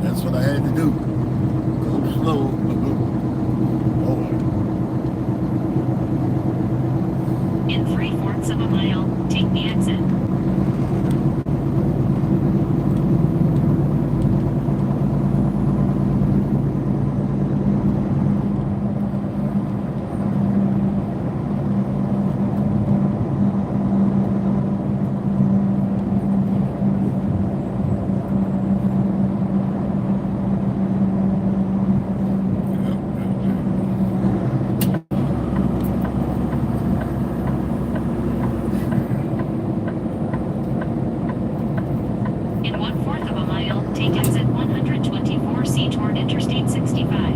That's what I had to do. Go slow. In 3/4 of a mile, take the exit. In 1/4 of a mile, take exit 124C toward Interstate 65.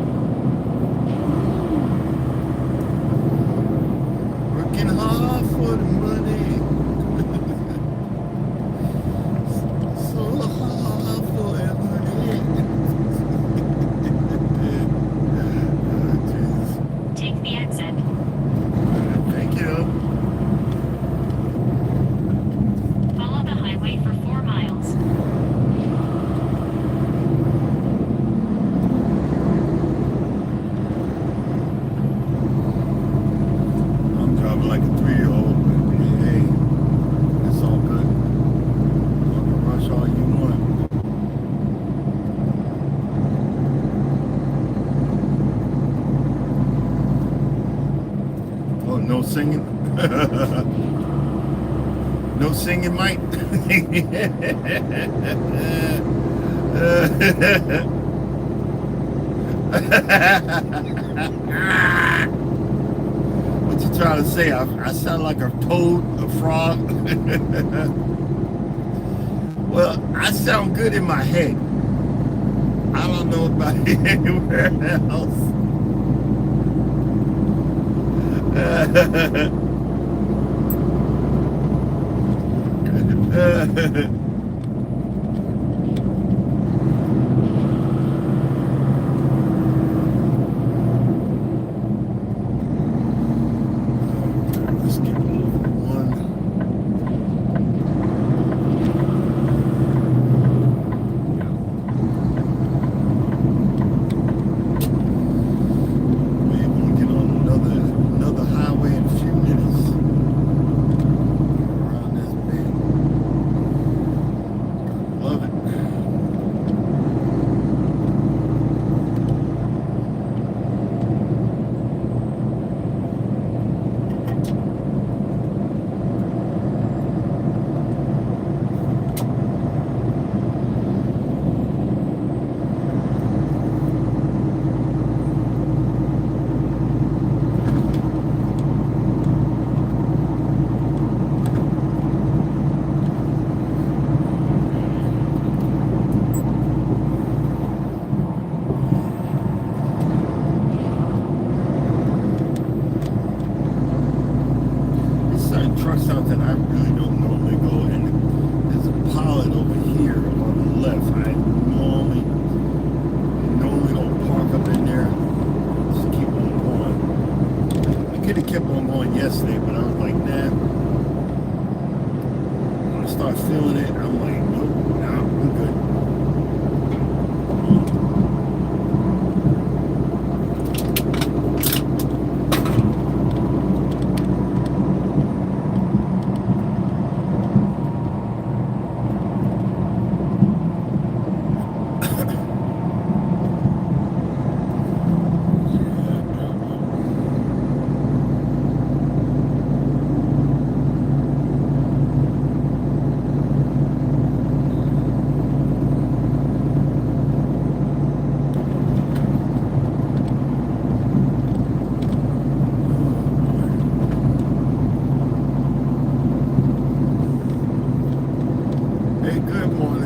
Working hard for the money. So hard for that money. Take the exit. Thank you. Follow the highway for 4 miles. I'm driving like a 3-year-old, but hey, it's all good. You can rush all you want. Oh, no singing? No singing, Mike? What you trying to say? I sound like a toad, a frog? Well, I sound good in my head. I don't know about anywhere else. Let's get over one. We're gonna get on another highway in a few minutes. Around this bend.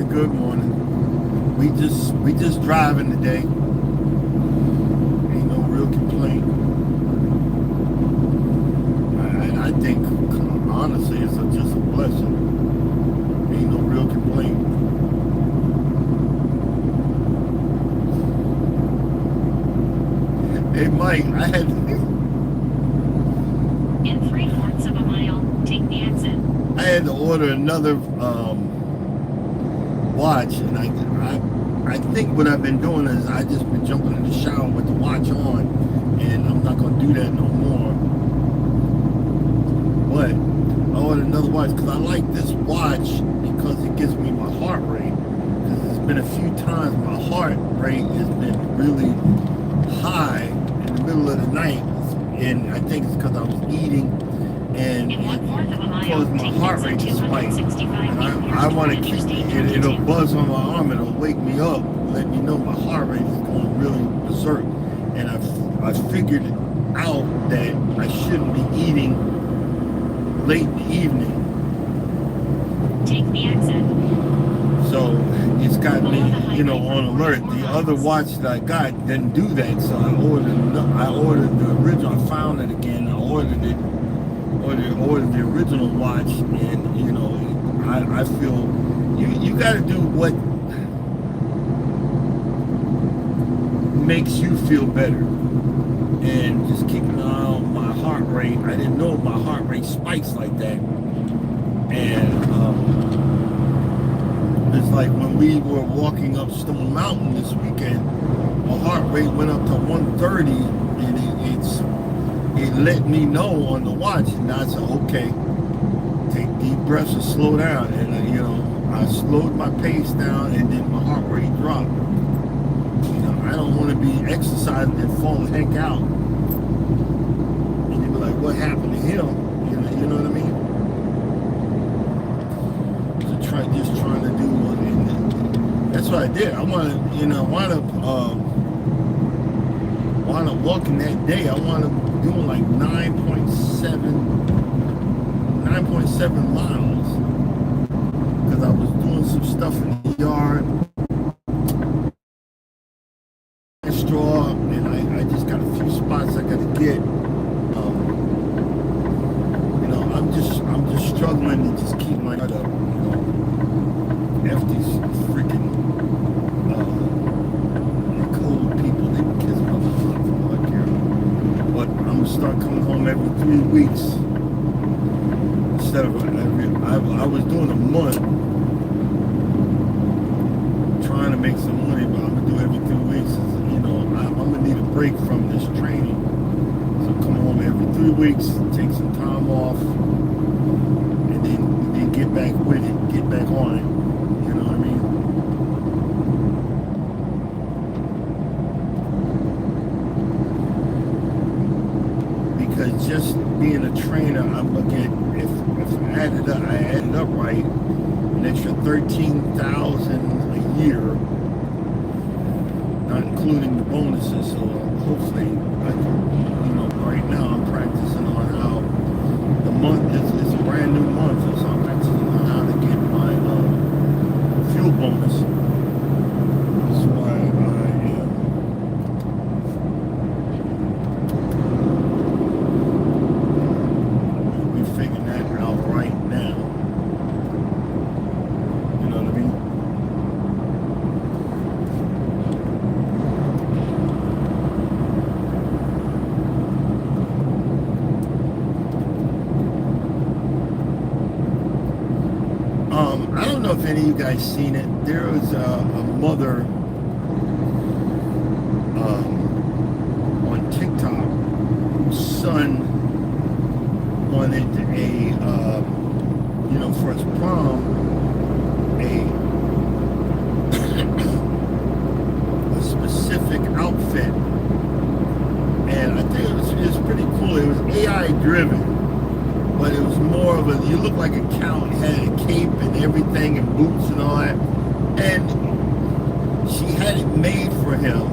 Good morning. We just driving today. Ain't no real complaint. I think honestly it's just a blessing. Ain't no real complaint. Hey Mike, In 3/4 of a mile, take the exit. I had to order another watch, and I think what I've been doing is I just been jumping in the shower with the watch on, and I'm not gonna do that no more. But I ordered another watch because I like this watch because it gives me my heart rate. Because there's been a few times my heart rate has been really high in the middle of the night, and I think it's because I was eating and In 1/4 of a mile, caused my take heart exit rate to spike. 265 And eastward I want to toward keep Interstate it. It'll 22. buzz on my arm. It'll wake me up, let me know my heart rate is going really berserk. And I figured out that I shouldn't be eating late in the evening. Take the exit. So it's got me, on alert. The other watch that I got didn't do that, so I ordered the original. I found it again. I ordered it. Ordered the original watch, and I feel you got to do what makes you feel better, and just keep an eye on my heart rate. I didn't know my heart rate spikes like that, and it's like when we were walking up Stone Mountain this weekend, my heart rate went up to 130, and it let me know on the watch, and I said, okay, take deep breaths and slow down. And I slowed my pace down, and then my heart rate dropped. I don't want to be exercising and fall the heck out, and you be like, what happened to him? You know what I mean? Just trying to do one, and that's what I did. I want to, wound up walking that day. I wound up doing like 9.7 miles, because I was doing some stuff in the yard, straw, and I just got a few spots I got to get. I'm just struggling to just keep my head up. After these freaking cold people, they can kiss my butt for all I care. But I'm gonna start coming home every 3 weeks instead of I was doing a month, trying to make some money, but I'm gonna do every 2 weeks. I'm gonna need a break from this training, so come home every 3 weeks, take some time off, and then get back with it, get back on it. You know what I mean? Because just being a trainer, I'm looking, if I added up right, an extra $13,000 a year, not including the bonuses. So hopefully I can, right now I'm practicing on how the month is a brand new month, so I'm practicing on how to get my fuel bonus. That's why I am. We're figuring that out right now. You know what I mean? I don't know if any of you guys seen it. There was a mother on TikTok whose son wanted for his prom, a specific outfit, and I think it was pretty cool. It was AI driven, but it was more of you look like a cow. It had a cape and everything and boots and all that, and she had it made for him.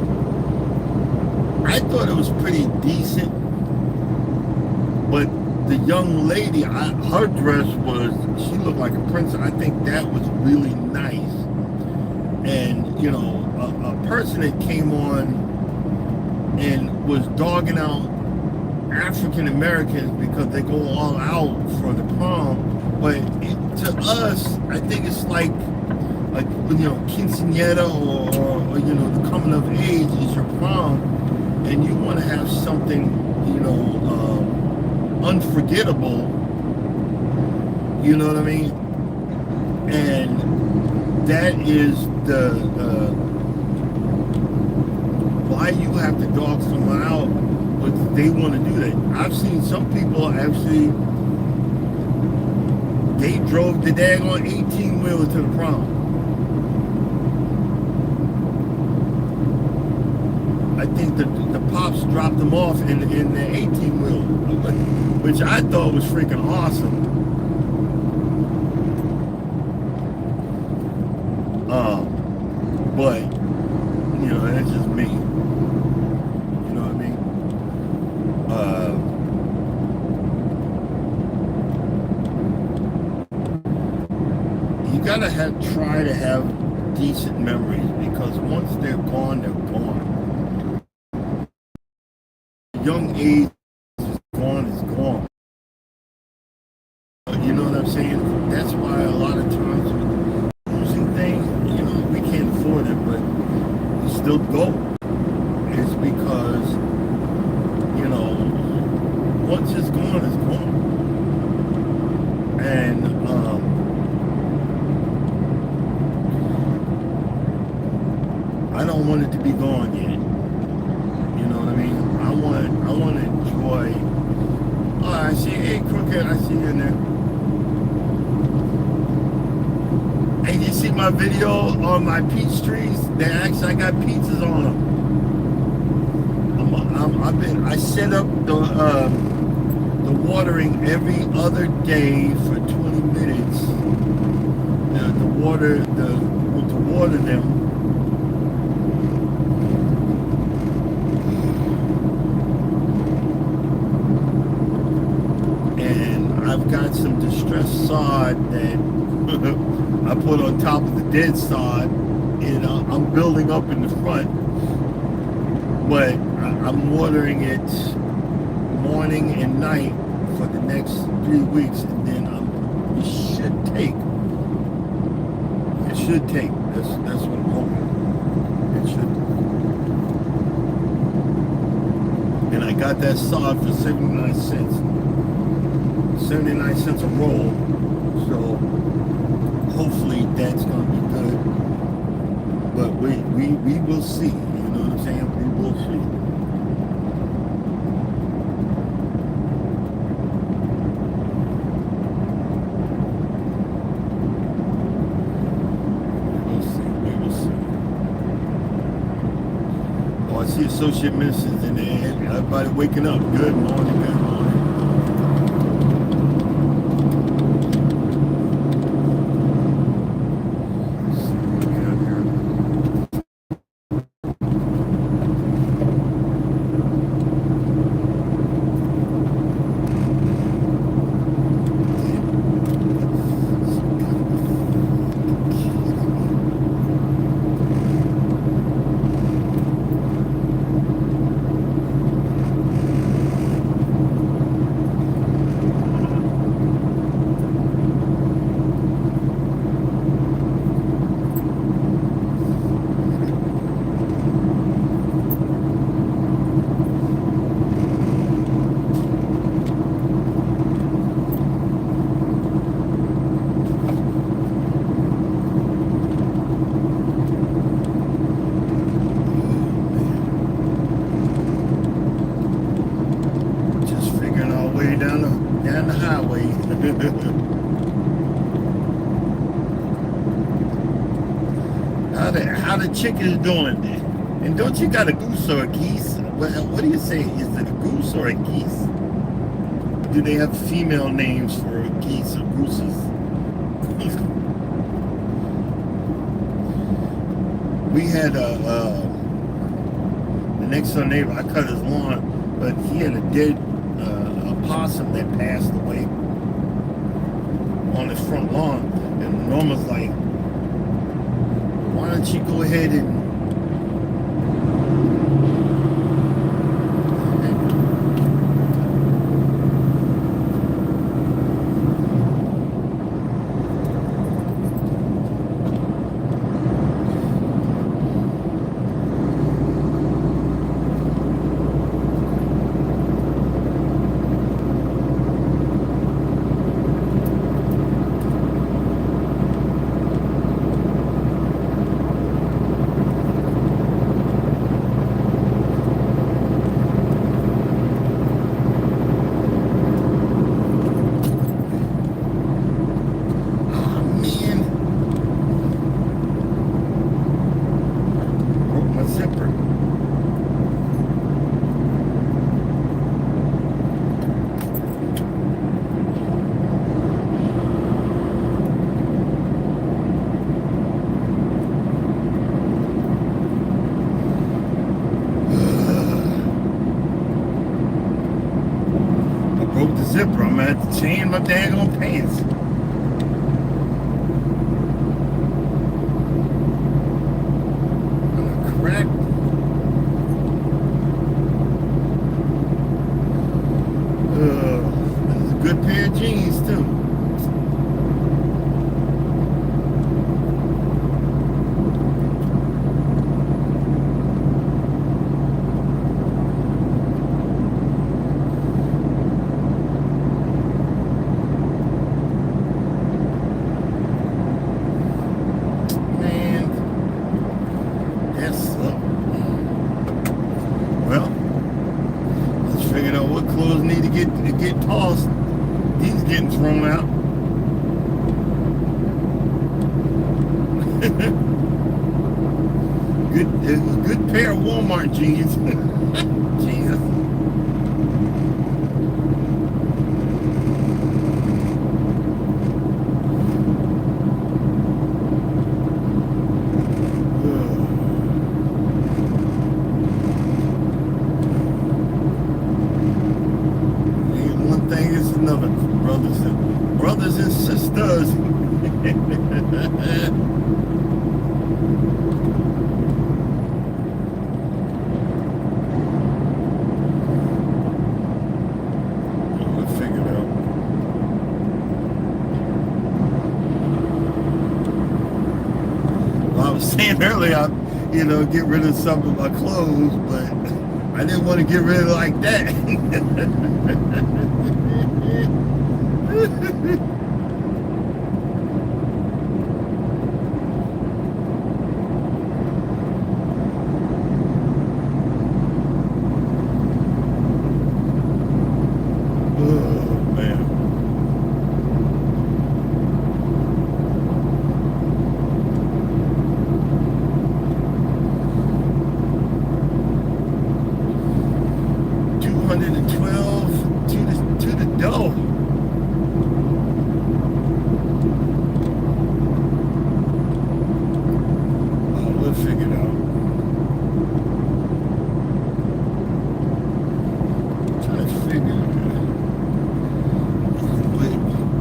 I thought it was pretty decent, but the young lady, her dress she looked like a princess. I think that was really nice. you know, a person that came on and was dogging out African Americans because they go all out for the prom. But to us, I think it's like you know, quinceañera or you know, the coming of age is your prom, and you want to have something, you know, unforgettable. You know what I mean? And that is the why you have to dog someone out, but they want to do that. I've seen some people actually, they drove the daggone 18-wheeler to the prom. I think the pops dropped them off in the 18-wheeler, which I thought was freaking awesome. But, you know, that's just me. You know what I mean? You gotta try to have decent memories, because once they're gone, they're gone. Young age is gone. You know what I'm saying? That's why a lot of times losing things, you know, we can't afford it, but we still go. It's because, you know, once it's gone, it's gone. And I don't want it to be gone yet. You know what I mean? I want to enjoy. Oh, I see, hey, Crooked, I see you in there. And you see my video on my peach trees? They actually, I got pizzas on them. I set up the watering every other day for 20 minutes. To water them. And I've got some distressed sod that I put on top of the dead sod, and I'm building up in the front, but I'm watering it morning and night for the next 3 weeks, and then it should take. That's what I'm hoping. It should. And I got that sod for 79 cents. 79 cents a roll. So hopefully that's gonna be good. But we will see. You know what I'm saying? We will see. I see associate ministers in there. Everybody waking up. Good morning, good morning. Let's see what we got here. Down the highway. How the chickens doing? And don't you got a goose or a geese? What do you say? Is it a goose or a geese? Do they have female names for geese or gooses? We had the next door neighbor. I cut his lawn, but he had a dead possum that passed away on his front lawn, and Norma's like, Why don't you go ahead and broke the zipper. I'm gonna have to change my daggone pants. I'm gonna crack. This is a good pair of jeans too. Well, let's figure out what clothes need to get tossed. He's getting thrown out. Good pair of Walmart jeans. Jesus. Another brothers and sisters. We'll figure it out. Well, I was saying earlier, I, get rid of some of my clothes, but I didn't want to get rid of it like that. Oh, man. $212 to the door. Figured out. Trying to figure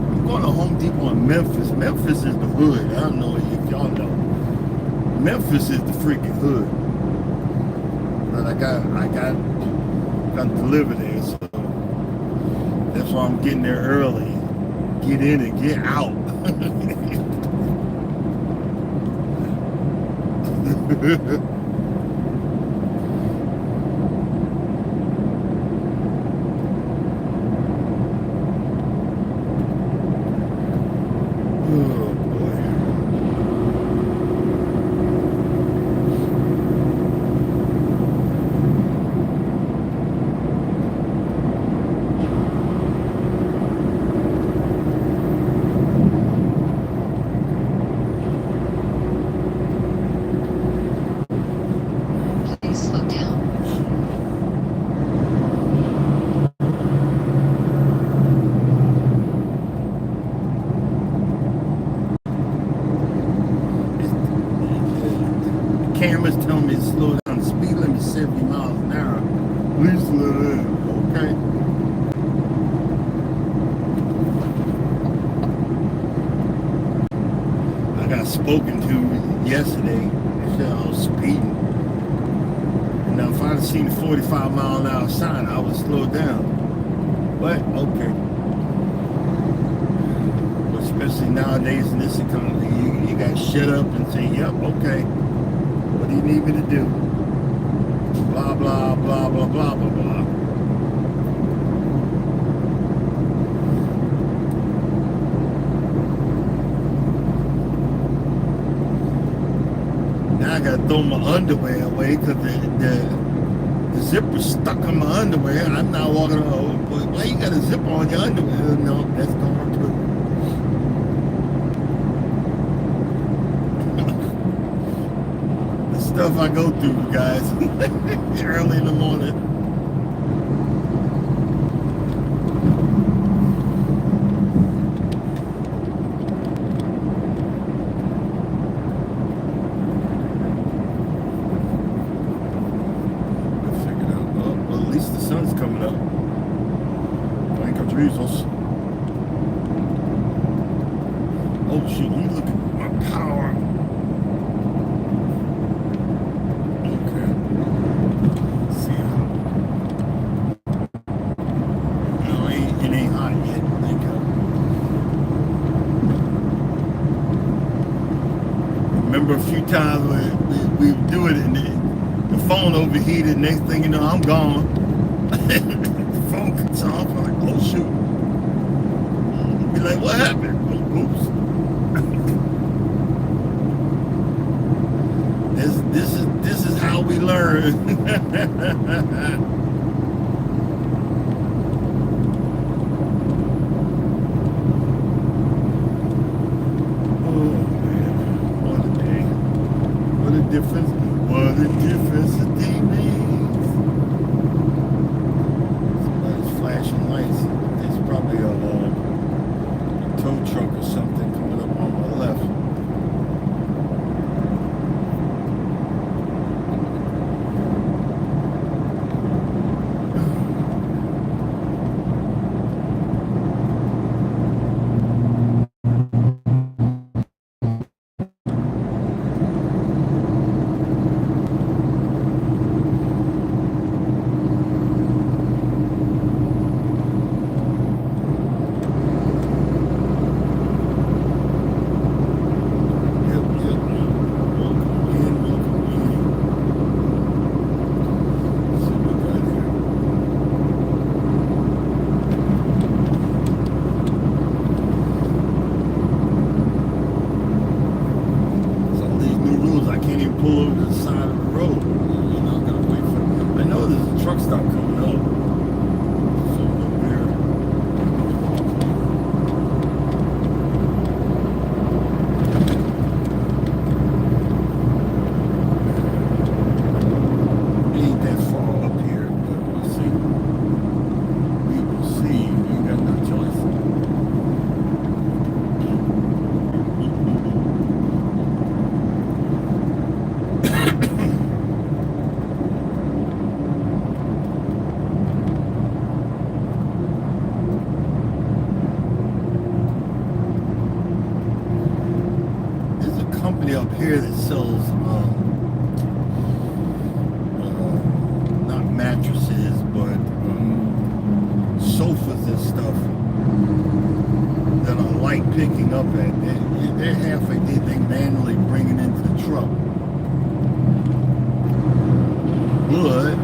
I'm going to Home Depot in Memphis. Memphis is the hood. I don't know if y'all know. Memphis is the freaking hood. But I got delivered there, so that's why I'm getting there early. Get in and get out. Oh boy. Cameras telling me to slow down. The speed limit is 70 miles an hour. Please slow down. Okay. I got spoken to. yesterday. They said I was speeding. And now if I'd have seen the 45-mile-an-hour sign, I would slow down. But okay. But especially nowadays in this economy, you got to shut up and say, yep, okay. What do you need me to do? Blah, blah, blah, blah, blah, blah, blah. Now I got to throw my underwear away because the zipper's stuck on my underwear. I'm not walking around. Why you got a zipper on your underwear? No, that's gone too. The stuff I go through, guys, early in the morning. Oh shoot, let me look at my power. Okay. See how. No, it ain't hot yet. Thank God. Remember a few times when we do it and the phone overheated, next thing you know, I'm gone. The phone cuts off. I'm like, oh shoot. Be like, what happened? Oh, oops. This is how we learn. Oh man, what a day. What a difference. What a difference a day makes. Somebody's flashing lights. There's probably a tow truck or something coming up on my left. Pull over to the side of the road. You know, I'm gonna wait for. I know there's a truck stop coming up. So over here. It ain't that far up here, but we'll see. We will see. You ain't got no choice. Company up here that sells not mattresses but sofas and stuff that I like picking up at. They're halfway they manually bring it into the truck, but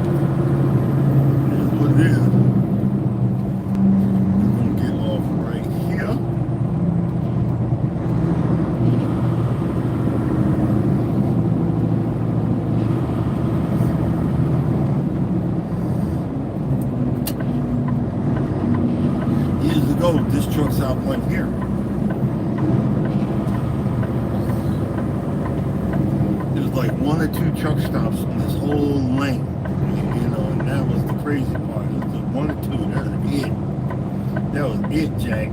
here's what it is. We're gonna get off right here. This truck's out one here. There's like one or two truck stops on this whole lane, you know, and that was the crazy part. It was one or two. That was it. That was it, Jack.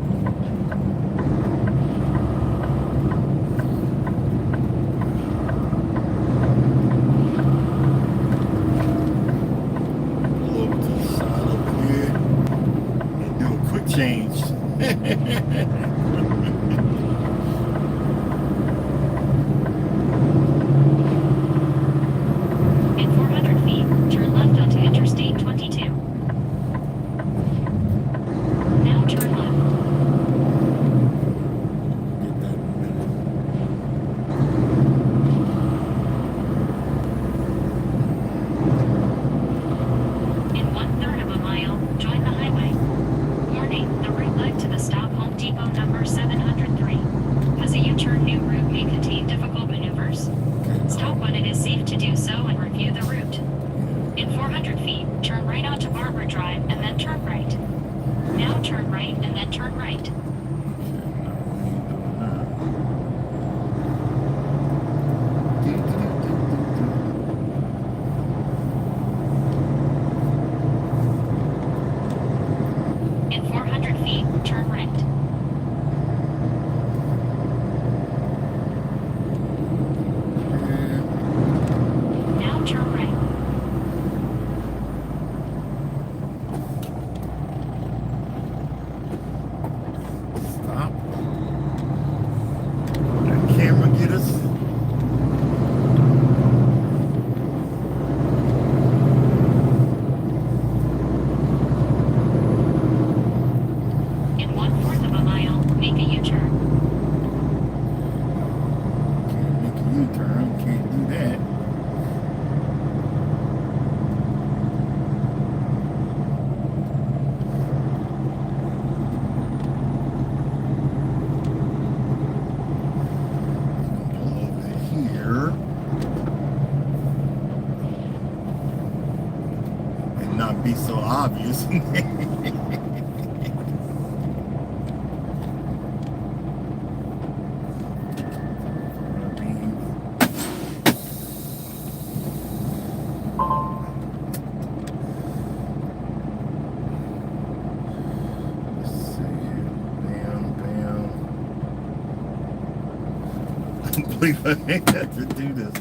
Pull over to the side over here and do a quick change. be so obvious. I believe I have to do this.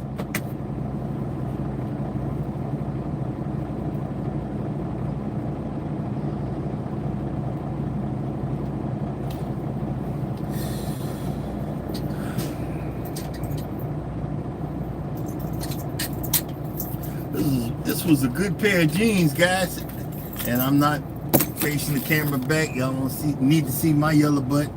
This was a good pair of jeans, guys, and I'm not facing the camera back. Y'all don't need to see my yellow butt.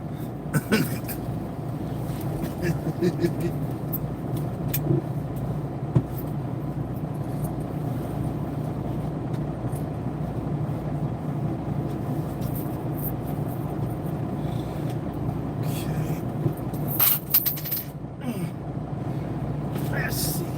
Let's see here.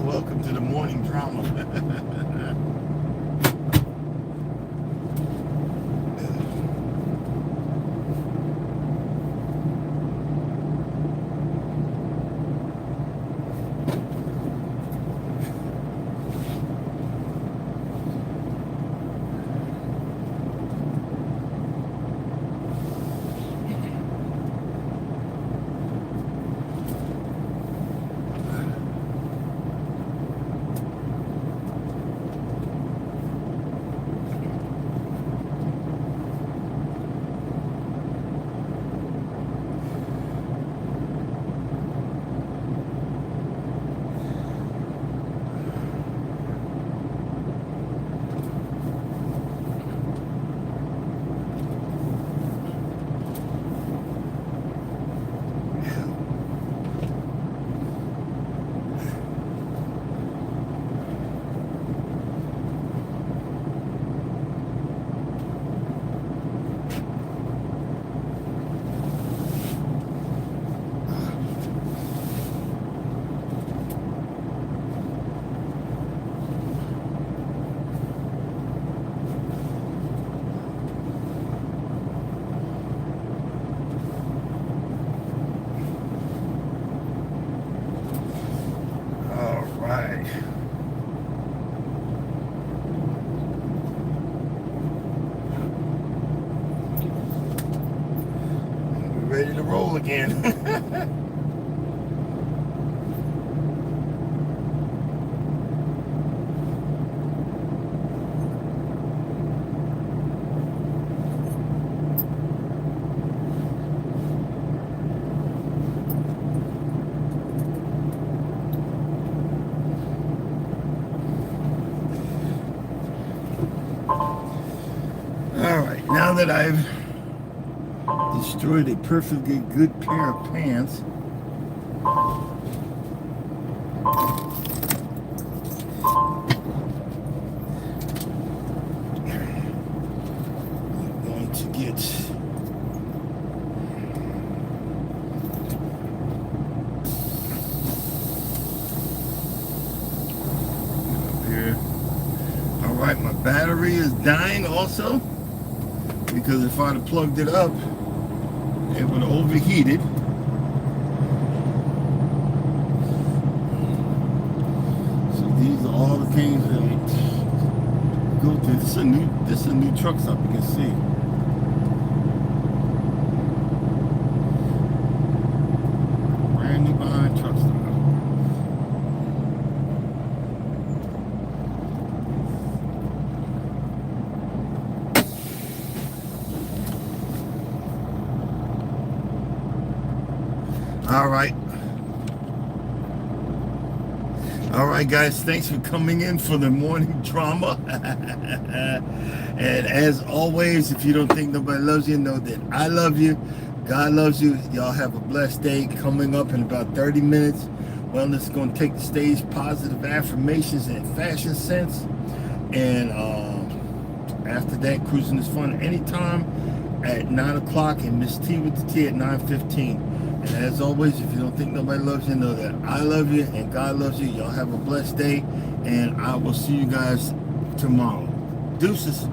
Welcome to the morning drama. Right. We're ready to roll again. Alright, now that I've destroyed a perfectly good pair of pants, I'm going to get up here. Alright, my battery is dying also, because if I'd have plugged it up, it would have overheated. So these are all the things that go through. This is a new truck stop, you can see. Brand new behind truck stop. All right, guys, thanks for coming in for the morning drama. And as always, if you don't think nobody loves you, know that I love you. God loves you. Y'all have a blessed day. Coming up in about 30 minutes. Wellness is going to take the stage. Positive affirmations and fashion sense. And after that, cruising is fun anytime at 9 o'clock, and Miss T with the T at 9:15. And as always, if you don't think nobody loves you, know that I love you and God loves you. Y'all have a blessed day, and I will see you guys tomorrow. Deuces.